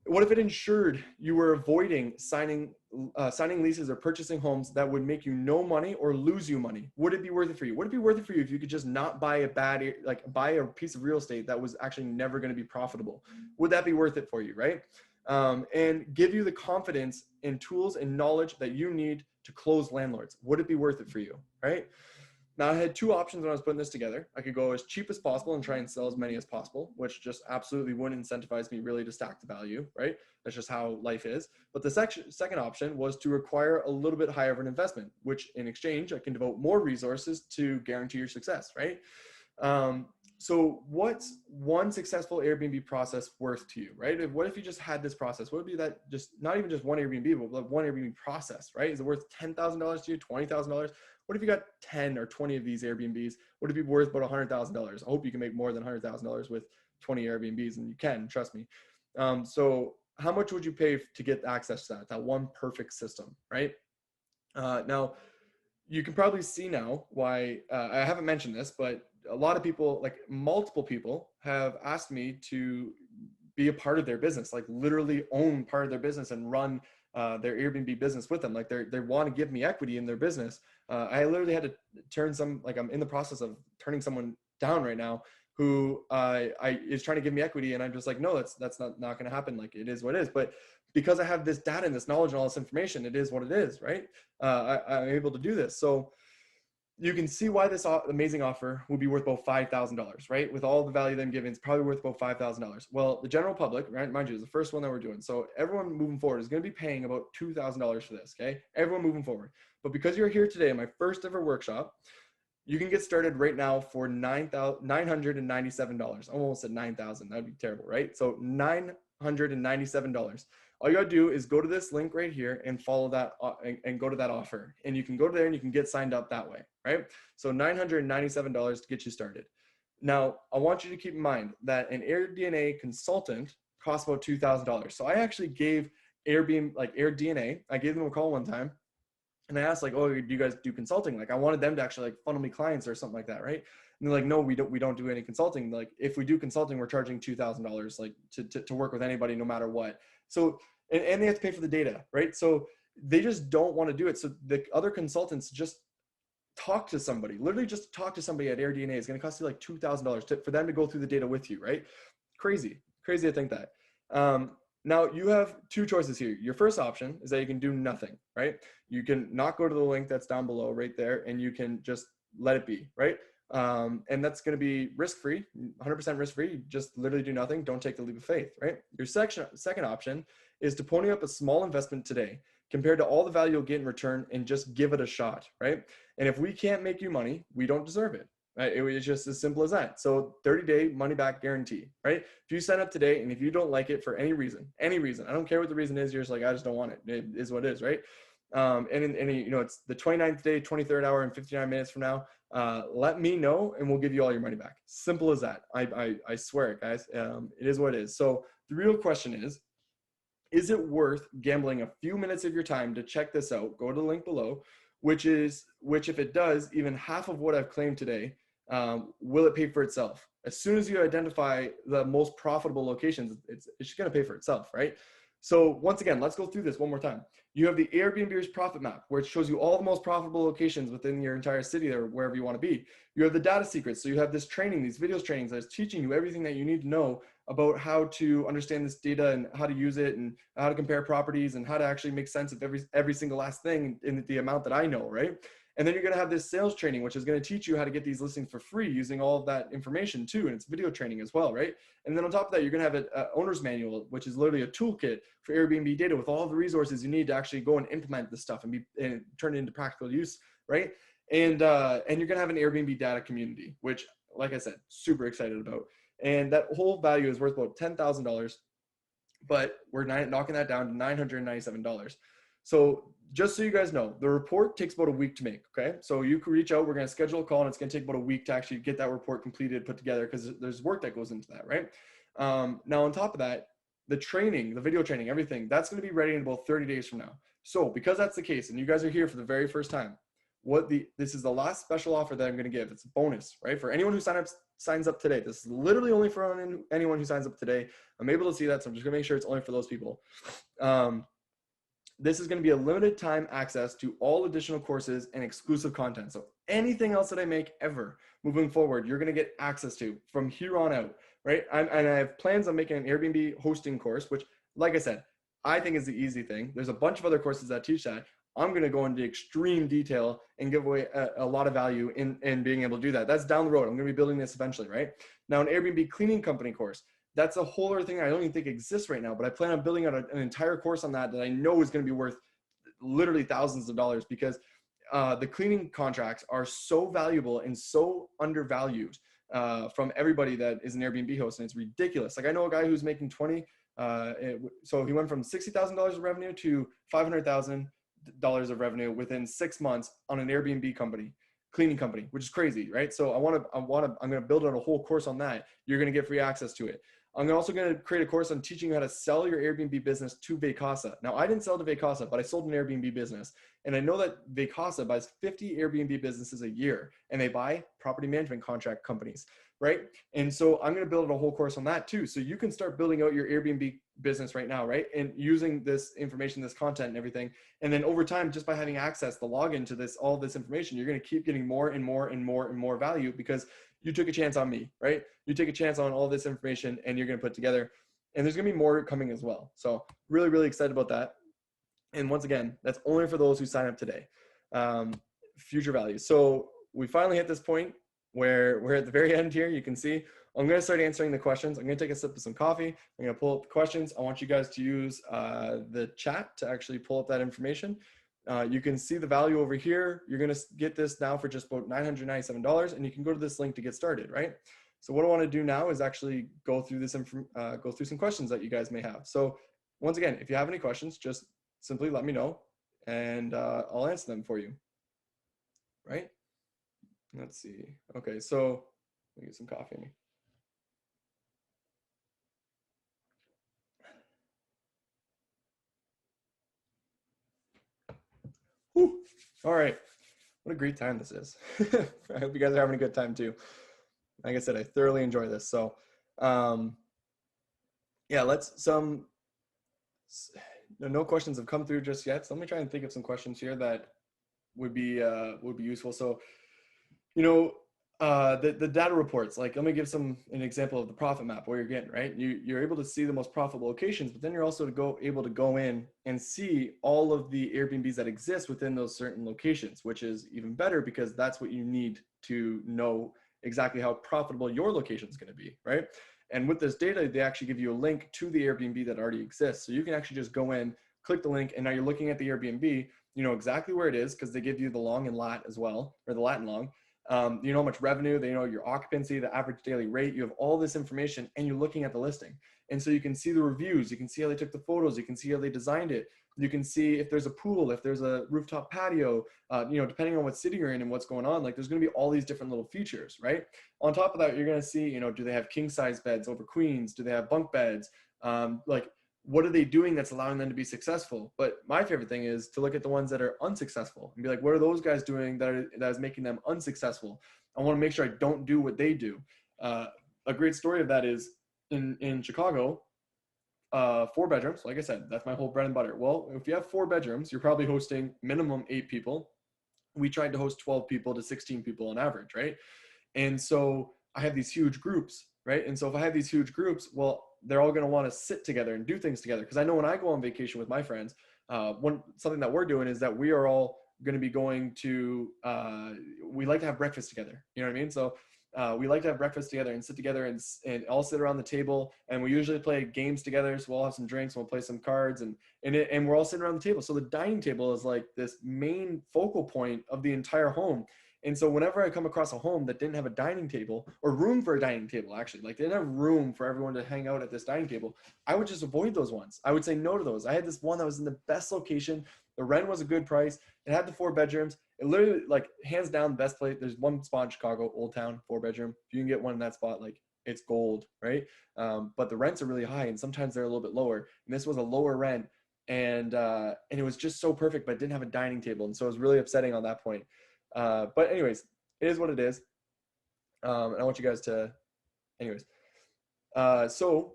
What if it ensured you were avoiding signing leases or purchasing homes that would make you no money or lose you money? Would it be worth it for you? Would it be worth it for you if you could just not buy buy a piece of real estate that was actually never going to be profitable? Would that be worth it for you, right? And give you the confidence and tools and knowledge that you need to close landlords? Would it be worth it for you, right? Now, I had two options when I was putting this together. I could go as cheap as possible and try and sell as many as possible, which just absolutely wouldn't incentivize me really to stack the value, right? That's just how life is. But the second option was to require a little bit higher of an investment, which in exchange, I can devote more resources to guarantee your success, right? So what's one successful Airbnb process worth to you, right? What if you just had this process? What would be that, just not even just one Airbnb, but one Airbnb process, right? Is it worth $10,000 to you, $20,000? What if you got 10 or 20 of these Airbnbs? Would it be worth about $100,000? I hope you can make more than $100,000 with 20 Airbnbs, and you can, trust me. So how much would you pay to get access to that one perfect system, right? Now, you can probably see now why I haven't mentioned this, but a lot of people, like multiple people, have asked me to be a part of their business, like literally own part of their business and run their Airbnb business with them. Like they want to give me equity in their business. I literally had to turn I'm in the process of turning someone down right now who is trying to give me equity. And I'm just like, no, that's not going to happen. Like, it is what it is. But because I have this data and this knowledge and all this information, it is what it is, right? I'm able to do this. So you can see why this amazing offer would be worth about $5,000, right? With all the value that I'm giving, it's probably worth about $5,000. Well, the general public, right, mind you, is the first one that we're doing. So everyone moving forward is going to be paying about $2,000 for this, okay? Everyone moving forward. But because you're here today in my first ever workshop, you can get started right now for $997. I almost said 9,000. That'd be terrible, right? So $997. All you gotta do is go to this link right here and follow that and go to that offer. And you can go there and you can get signed up that way, right? So $997 to get you started. Now, I want you to keep in mind that an AirDNA consultant costs about $2,000. So I actually gave Airbnb, like AirDNA, I gave them a call one time. And I asked, like, oh, do you guys do consulting? Like, I wanted them to actually like funnel me clients or something like that, right? And they're like, no, we don't do any consulting. Like, if we do consulting, we're charging $2,000 like to work with anybody, no matter what. So and they have to pay for the data, right? So they just don't want to do it. So the other consultants just talk to somebody, literally just talk to somebody at AirDNA is going to cost you like $2,000 for them to go through the data with you, right? Crazy to think that. Now you have two choices here. Your first option is that you can do nothing, right? You can not go to the link that's down below right there, and you can just let it be, right? And that's going to be risk-free, 100% risk-free. Just literally do nothing. Don't take the leap of faith, right? Your second option is to pony up a small investment today compared to all the value you'll get in return and just give it a shot, right? And if we can't make you money, we don't deserve it. Right? It's just as simple as that. So 30-day money back guarantee, right? If you sign up today and if you don't like it for any reason, I don't care what the reason is, you're just like, I just don't want it. It is what it is, right? And you know, it's the 29th day, 23rd hour and 59 minutes from now. Let me know and we'll give you all your money back. Simple as that. I swear it, guys. It is what it is. So the real question is it worth gambling a few minutes of your time to check this out? Go to the link below, which if it does, even half of what I've claimed today, will it pay for itself? As soon as you identify the most profitable locations, it's just going to pay for itself, right? So once again, let's go through this one more time. You have the Airbnb's profit map, where it shows you all the most profitable locations within your entire city or wherever you want to be. You have the data secrets. So you have this training, these videos trainings that is teaching you everything that you need to know about how to understand this data and how to use it and how to compare properties and how to actually make sense of every single last thing in the amount that I know, right? And then you're going to have this sales training, which is going to teach you how to get these listings for free using all of that information too. And it's video training as well, right? And then on top of that, you're going to have an owner's manual, which is literally a toolkit for Airbnb data with all the resources you need to actually go and implement this stuff and turn it into practical use, right? And you're going to have an Airbnb data community, which, like I said, super excited about. And that whole value is worth about $10,000, but we're knocking that down to $997. So just so you guys know, the report takes about a week to make, okay? So you can reach out, we're gonna schedule a call, and it's gonna take about a week to actually get that report completed, put together, because there's work that goes into that, right? Now on top of that, the training, the video training, everything, that's gonna be ready in about 30 days from now. So because that's the case, and you guys are here for the very first time, this is the last special offer that I'm gonna give. It's a bonus, right? For anyone who signs up today. This is literally only for anyone who signs up today. I'm able to see that, so I'm just gonna make sure it's only for those people. This is gonna be a limited time access to all additional courses and exclusive content. So anything else that I make ever moving forward, you're gonna get access to from here on out, right? And I have plans on making an Airbnb hosting course, which, like I said, I think is the easy thing. There's a bunch of other courses that teach that. I'm going to go into extreme detail and give away a lot of value in being able to do that. That's down the road. I'm going to be building this eventually, right? Now, an Airbnb cleaning company course, that's a whole other thing I don't even think exists right now, but I plan on building out an entire course on that I know is going to be worth literally thousands of dollars, because the cleaning contracts are so valuable and so undervalued from everybody that is an Airbnb host, and it's ridiculous. Like, I know a guy who's making so he went from $60,000 of revenue to $500,000 of revenue within 6 months on an Airbnb cleaning company, which is crazy, right? So I'm going to build out a whole course on that. You're going to get free access to it. I'm also going to create a course on teaching you how to sell your Airbnb business to Vacasa. Now, I didn't sell to Vacasa, but I sold an Airbnb business. And I know that Vacasa buys 50 Airbnb businesses a year, and they buy property management contract companies, right? And so I'm going to build a whole course on that too. So you can start building out your Airbnb business right now, right? And using this information, this content and everything. And then over time, just by having access, the login to all this information, you're going to keep getting more and more and more and more value, because you took a chance on me, right? You take a chance on all this information, and you're going to put together, and there's going to be more coming as well. So really, really excited about that. And once again, that's only for those who sign up today. Future value. So we finally hit this point where we're at the very end here. You can see I'm going to start answering the questions. I'm going to take a sip of some coffee. I'm going to pull up the questions. I want you guys to use the chat to actually pull up that information. You can see the value over here. You're going to get this now for just about $997, and you can go to this link to get started, right? So what I want to do now is actually go through some questions that you guys may have. So once again, if you have any questions, just simply let me know, and I'll answer them for you, right? Let's see. Okay, so let me get some coffee in me. Whew. All right. What a great time this is. I hope you guys are having a good time too. Like I said, I thoroughly enjoy this. So, yeah, no questions have come through just yet. So let me try and think of some questions here that would be useful. So, the data reports, like, let me give an example of the profit map where you're getting, right? You're able to see the most profitable locations, but then you're also able to go in and see all of the Airbnbs that exist within those certain locations, which is even better, because that's what you need to know exactly how profitable your location is going to be, right? And with this data, they actually give you a link to the Airbnb that already exists. So you can actually just go in, click the link, and now you're looking at the Airbnb. You know exactly where it is, because they give you the long and lat as well, or the lat and long. You know how much revenue, they know your occupancy, the average daily rate. You have all this information, and you're looking at the listing. And so you can see the reviews, you can see how they took the photos, you can see how they designed it. You can see if there's a pool, if there's a rooftop patio, depending on what city you're in and what's going on, like, there's going to be all these different little features, right? On top of that, you're going to see, do they have king size beds over queens? Do they have bunk beds? Like, what are they doing that's allowing them to be successful? But my favorite thing is to look at the ones that are unsuccessful and be like, what are those guys doing that is making them unsuccessful? I want to make sure I don't do what they do. A great story of that is in Chicago, 4 bedrooms. Like I said, that's my whole bread and butter. Well, if you have 4 bedrooms, you're probably hosting minimum 8 people. We tried to host 12 people to 16 people on average, right? And so I have these huge groups, right? And so if I have these huge groups, well, they're all going to want to sit together and do things together. Because I know when I go on vacation with my friends, something that we're doing is that we are all going to be going to, we like to have breakfast together. You know what I mean? So we like to have breakfast together and sit together and all sit around the table. And we usually play games together. So we'll all have some drinks, we'll play some cards, and we're all sitting around the table. So the dining table is like this main focal point of the entire home. And so whenever I come across a home that didn't have a dining table or room for a dining table, actually, like they didn't have room for everyone to hang out at this dining table, I would just avoid those ones. I would say no to those. I had this one that was in the best location. The rent was a good price. It had the 4 bedrooms. It literally, like, hands down, the best place. There's one spot in Chicago, Old Town, 4-bedroom. If you can get one in that spot, like, it's gold, right? But the rents are really high, and sometimes they're a little bit lower. And this was a lower rent, and it was just so perfect, but it didn't have a dining table, and so it was really upsetting on that point. But anyways, it is what it is. And I want you guys to, anyways. So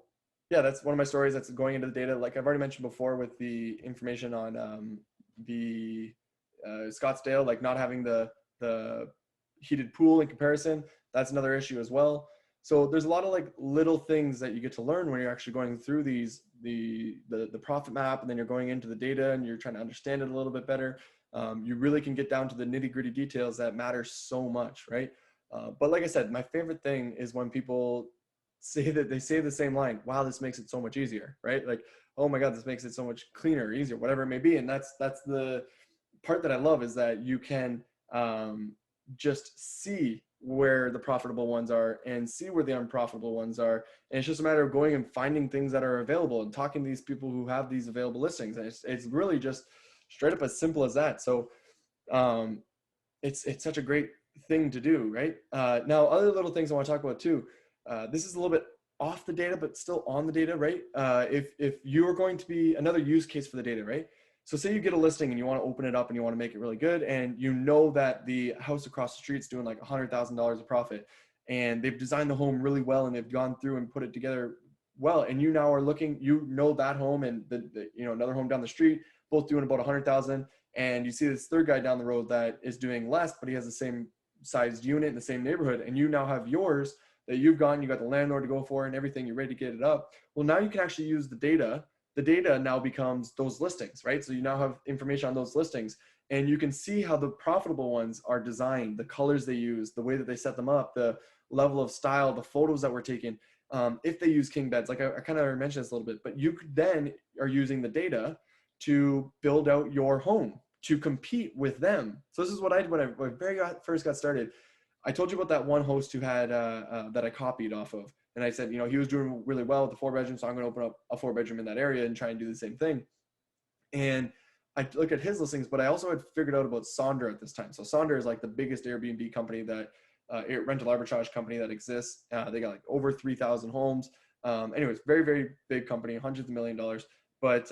yeah, that's one of my stories. That's going into the data. Like I've already mentioned before, with the information on the Scottsdale, like not having the heated pool in comparison. That's another issue as well. So there's a lot of like little things that you get to learn when you're actually going through these the profit map, and then you're going into the data and you're trying to understand it a little bit better. You really can get down to the nitty gritty details that matter so much, right? But like I said, my favorite thing is when people say that they say the same line, wow, this makes it so much easier, right? Like, oh my God, this makes it so much cleaner, easier, whatever it may be. And that's the part that I love, is that you can just see where the profitable ones are and see where the unprofitable ones are. And it's just a matter of going and finding things that are available and talking to these people who have these available listings. And it's really just straight up as simple as that. So it's such a great thing to do, right? Now, other little things I want to talk about too. This is a little bit off the data, but still on the data, right? If you are going to be another use case for the data, right? So say you get a listing and you want to open it up and you want to make it really good, and you know that the house across the street is doing like $100,000 of profit, and they've designed the home really well and they've gone through and put it together well, and you now are looking, you know, that home and the another home down the street, both doing about 100,000, and you see this third guy down the road that is doing less, but he has the same sized unit in the same neighborhood, and you now have yours that you got the landlord to go for and everything, you're ready to get it up. Well, now you can actually use the data. The data now becomes those listings, right? So you now have information on those listings, and you can see how the profitable ones are designed, the colors they use, the way that they set them up, the level of style, the photos that were taken, if they use king beds. Like I kind of mentioned this a little bit, but you then are using the data to build out your home to compete with them. So this is what I did when I very first got started. I told you about that one host who had that I copied off of, and I said, he was doing really well with the 4-bedroom, so I'm going to open up a 4-bedroom in that area and try and do the same thing. And I look at his listings, but I also had figured out about Sonder at this time. So Sonder is like the biggest Airbnb company, that rental arbitrage company that exists. They got like over 3,000 homes. Anyways, very, very big company, hundreds of $1 million. But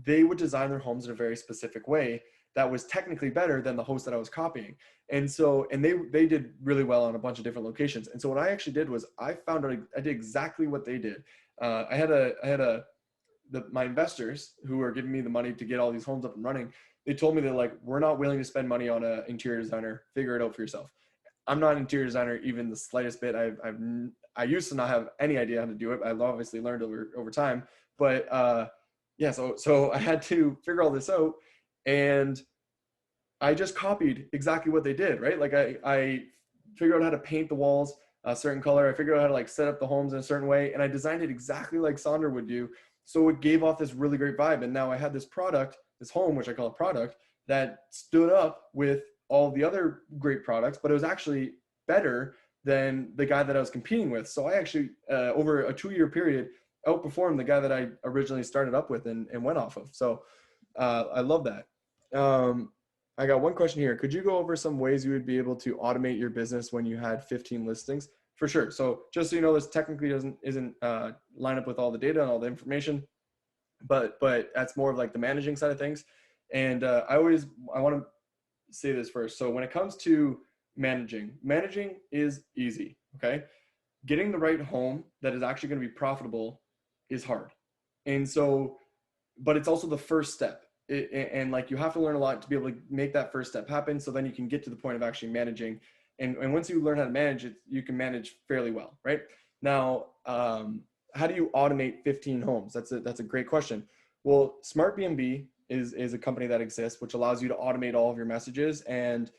they would design their homes in a very specific way that was technically better than the host that I was copying. And so, and they did really well on a bunch of different locations. And so what I actually did was I found out, I did exactly what they did. My investors who were giving me the money to get all these homes up and running, they told me that, like, we're not willing to spend money on an interior designer, figure it out for yourself. I'm not an interior designer, even the slightest bit. I used to not have any idea how to do it. I've obviously learned over time, but yeah, so I had to figure all this out, and I just copied exactly what they did, right? Like I figured out how to paint the walls a certain color. I figured out how to like set up the homes in a certain way, and I designed it exactly like Sonder would do. So it gave off this really great vibe. And now I had this product, this home, which I call a product, that stood up with all the other great products, but it was actually better than the guy that I was competing with. So I actually, over a 2-year period, outperformed the guy that I originally started up with and went off of. So I love that. I got one question here. Could you go over some ways you would be able to automate your business when you had 15 listings? For sure. So just so you know, this technically isn't line up with all the data and all the information, but that's more of like the managing side of things. And I want to say this first. So when it comes to managing is easy. Okay. Getting the right home that is actually going to be profitable is hard. And so, but it's also the first step. And like, you have to learn a lot to be able to make that first step happen. So then you can get to the point of actually managing. And once you learn how to manage it, you can manage fairly well, right? Now, how do you automate 15 homes? That's a great question. Well, SmartBnB is a company that exists, which allows you to automate all of your messages and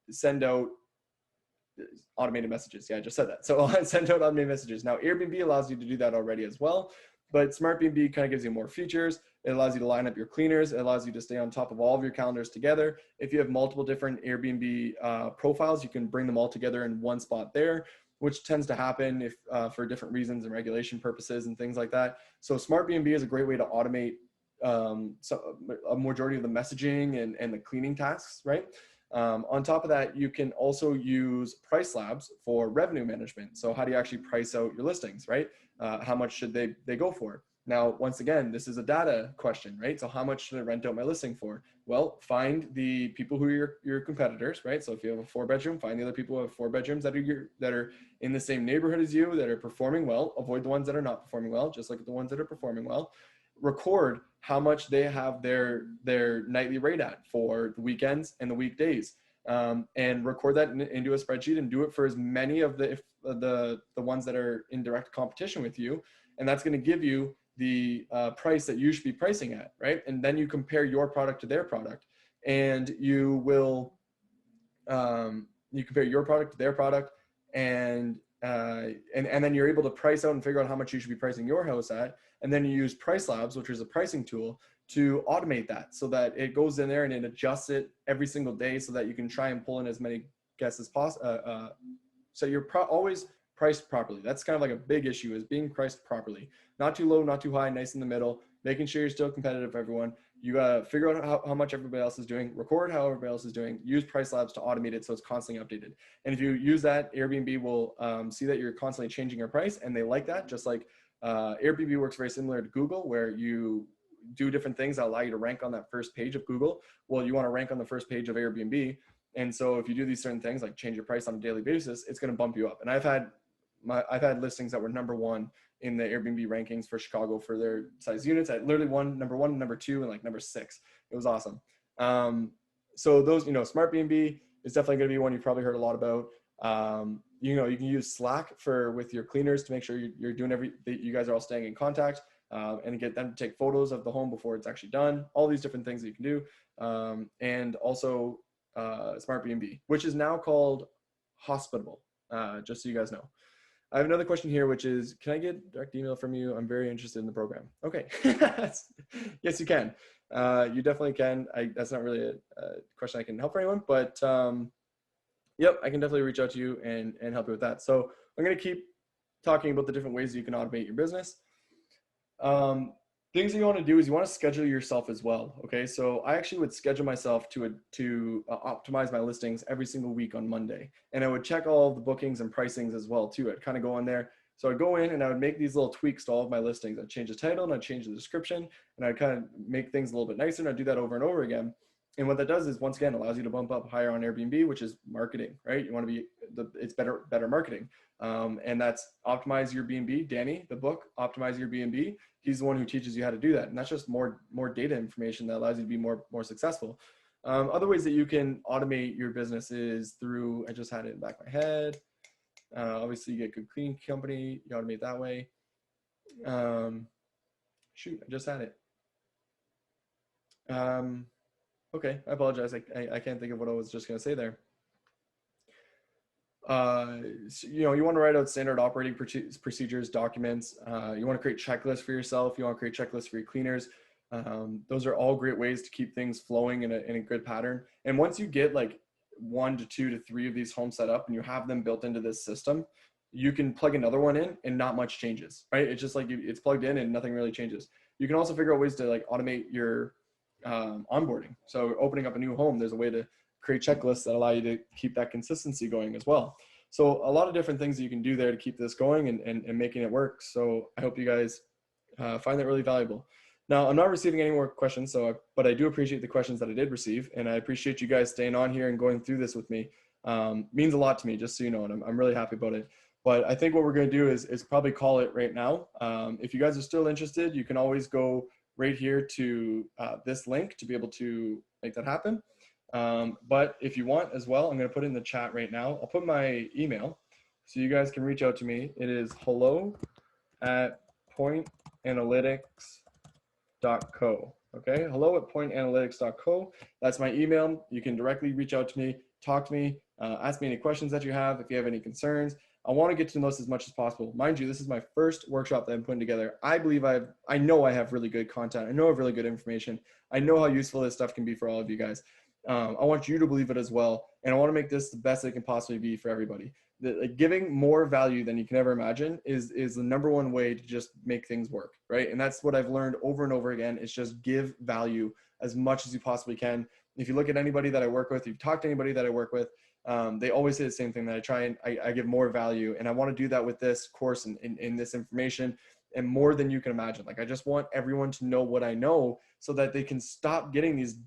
send out automated messages. Yeah, I just said that. So send out automated messages. Now, Airbnb allows you to do that already as well. But Smart B&B kind of gives you more features. It allows you to line up your cleaners. It allows you to stay on top of all of your calendars together. If you have multiple different Airbnb profiles, you can bring them all together in one spot there, which tends to happen if for different reasons and regulation purposes and things like that. So Smart B&B is a great way to automate a majority of the messaging and the cleaning tasks, right? On top of that, you can also use price slabs for revenue management. So how do you actually price out your listings, right? How much should they go for? Now, once again, this is a data question, right? So how much should I rent out my listing for? Well, find the people who are your competitors, right? So if you have a 4-bedroom, find the other people who have 4 bedrooms that are in the same neighborhood as you, that are performing well. Avoid the ones that are not performing well, just look at the ones that are performing well. Record how much they have their nightly rate at for the weekends and the weekdays, and record that into a spreadsheet and do it for as many of the ones that are in direct competition with you, and that's going to give you the price that you should be pricing at, right? And then you compare your product to their product, and you will you compare your product to their product, and then you're able to price out and figure out how much you should be pricing your house at. And then you use Price Labs, which is a pricing tool, to automate that so that it goes in there and it adjusts it every single day so that you can try and pull in as many guests as possible. So you're always priced properly. That's kind of like a big issue, is being priced properly. Not too low, not too high, nice in the middle, making sure you're still competitive for everyone. You gotta figure out how much everybody else is doing, record how everybody else is doing, use Price Labs to automate it so it's constantly updated. And if you use that, Airbnb will see that you're constantly changing your price, and they like that. Just like Airbnb works very similar to Google, where you do different things that allow you to rank on that first page of Google. Well, you want to rank on the first page of Airbnb. And so if you do these certain things, like change your price on a daily basis, it's going to bump you up. And I've had listings that were #1 in the Airbnb rankings for Chicago for their size units. I literally won #1, #2, and like #6. It was awesome. So those, Smart B&B is definitely going to be one you've probably heard a lot about. You can use Slack with your cleaners to make sure you're doing you guys are all staying in contact, and get them to take photos of the home before it's actually done. All these different things that you can do. And also Smart B&B, which is now called Hospitable, just so you guys know. I have another question here, which is, can I get direct email from you? I'm very interested in the program. Okay. Yes, you can. You definitely can. That's not really a question I can help for anyone, but yep, I can definitely reach out to you and help you with that. So I'm going to keep talking about the different ways you can automate your business. Things that you want to do is you want to schedule yourself as well. Okay. So I actually would schedule myself to optimize my listings every single week on Monday. And I would check all of the bookings and pricings as well too. I'd kind of go in there. So I'd go in and I would make these little tweaks to all of my listings. I'd change the title and I'd change the description, and I'd kind of make things a little bit nicer, and I'd do that over and over again. And what that does is, once again, allows you to bump up higher on Airbnb, which is marketing, right? You want to be it's better marketing. And that's Optimize Your B&B. Danny, the book, Optimize Your B&B. He's the one who teaches you how to do that. And that's just more data information that allows you to be more successful. Other ways that you can automate your business is through, I just had it in the back of my head. Obviously you get good cleaning company, you automate that way. Shoot, I just had it. Okay, I apologize. I can't think of what I was just going to say there. So, you want to write out standard operating procedures, documents. You want to create checklists for yourself. You want to create checklists for your cleaners. Those are all great ways to keep things flowing in a good pattern. And once you get like 1 to 2 to 3 of these homes set up and you have them built into this system, you can plug another one in and not much changes, right? It's just like it's plugged in and nothing really changes. You can also figure out ways to like automate your onboarding. So opening up a new home, there's a way to create checklists that allow you to keep that consistency going as well. So a lot of different things that you can do there to keep this going and making it work. So I hope you guys find that really valuable. Now, I'm not receiving any more questions, but I do appreciate the questions that I did receive, and I appreciate you guys staying on here and going through this with me. Means a lot to me, just so you know, and I'm really happy about it. But I think what we're going to do is probably call it right now. If you guys are still interested, you can always go right here to this link to be able to make that happen. But if you want as well, I'm going to put it in the chat right now. I'll put my email so you guys can reach out to me. It is hello@pointanalytics.co. Okay, hello@pointanalytics.co. That's my email. You can directly reach out to me, talk to me, ask me any questions that you have. If you have any concerns, I want to get to know this as much as possible. Mind you, this is my first workshop that I'm putting together. I believe I know I have really good content. I know I have really good information. I know how useful this stuff can be for all of you guys. I want you to believe it as well. And I want to make this the best it can possibly be for everybody. Like, giving more value than you can ever imagine is the number one way to just make things work, right? And that's what I've learned over and over again, is just give value as much as you possibly can. If you look at anybody that I work with, if you talk to anybody that I work with, they always say the same thing, that I try and I give more value. And I want to do that with this course and in this information, and more than you can imagine. Like, I just want everyone to know what I know so that they can stop getting these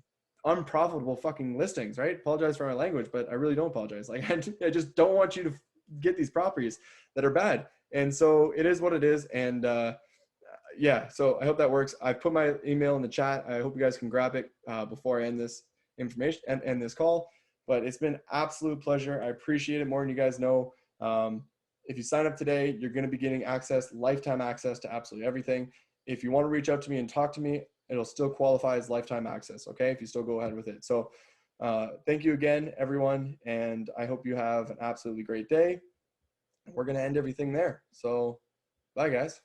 unprofitable fucking listings, right? Apologize for my language, but I really don't apologize. Like, I just don't want you to get these properties that are bad. And so it is what it is. And yeah, so I hope that works. I put my email in the chat. I hope you guys can grab it before I end this information and end this call. But it's been absolute pleasure. I appreciate it more than you guys know. If you sign up today, you're going to be getting access, lifetime access to absolutely everything. If you want to reach out to me and talk to me, it'll still qualify as lifetime access, okay? If you still go ahead with it. So thank you again, everyone. And I hope you have an absolutely great day. We're going to end everything there. So bye, guys.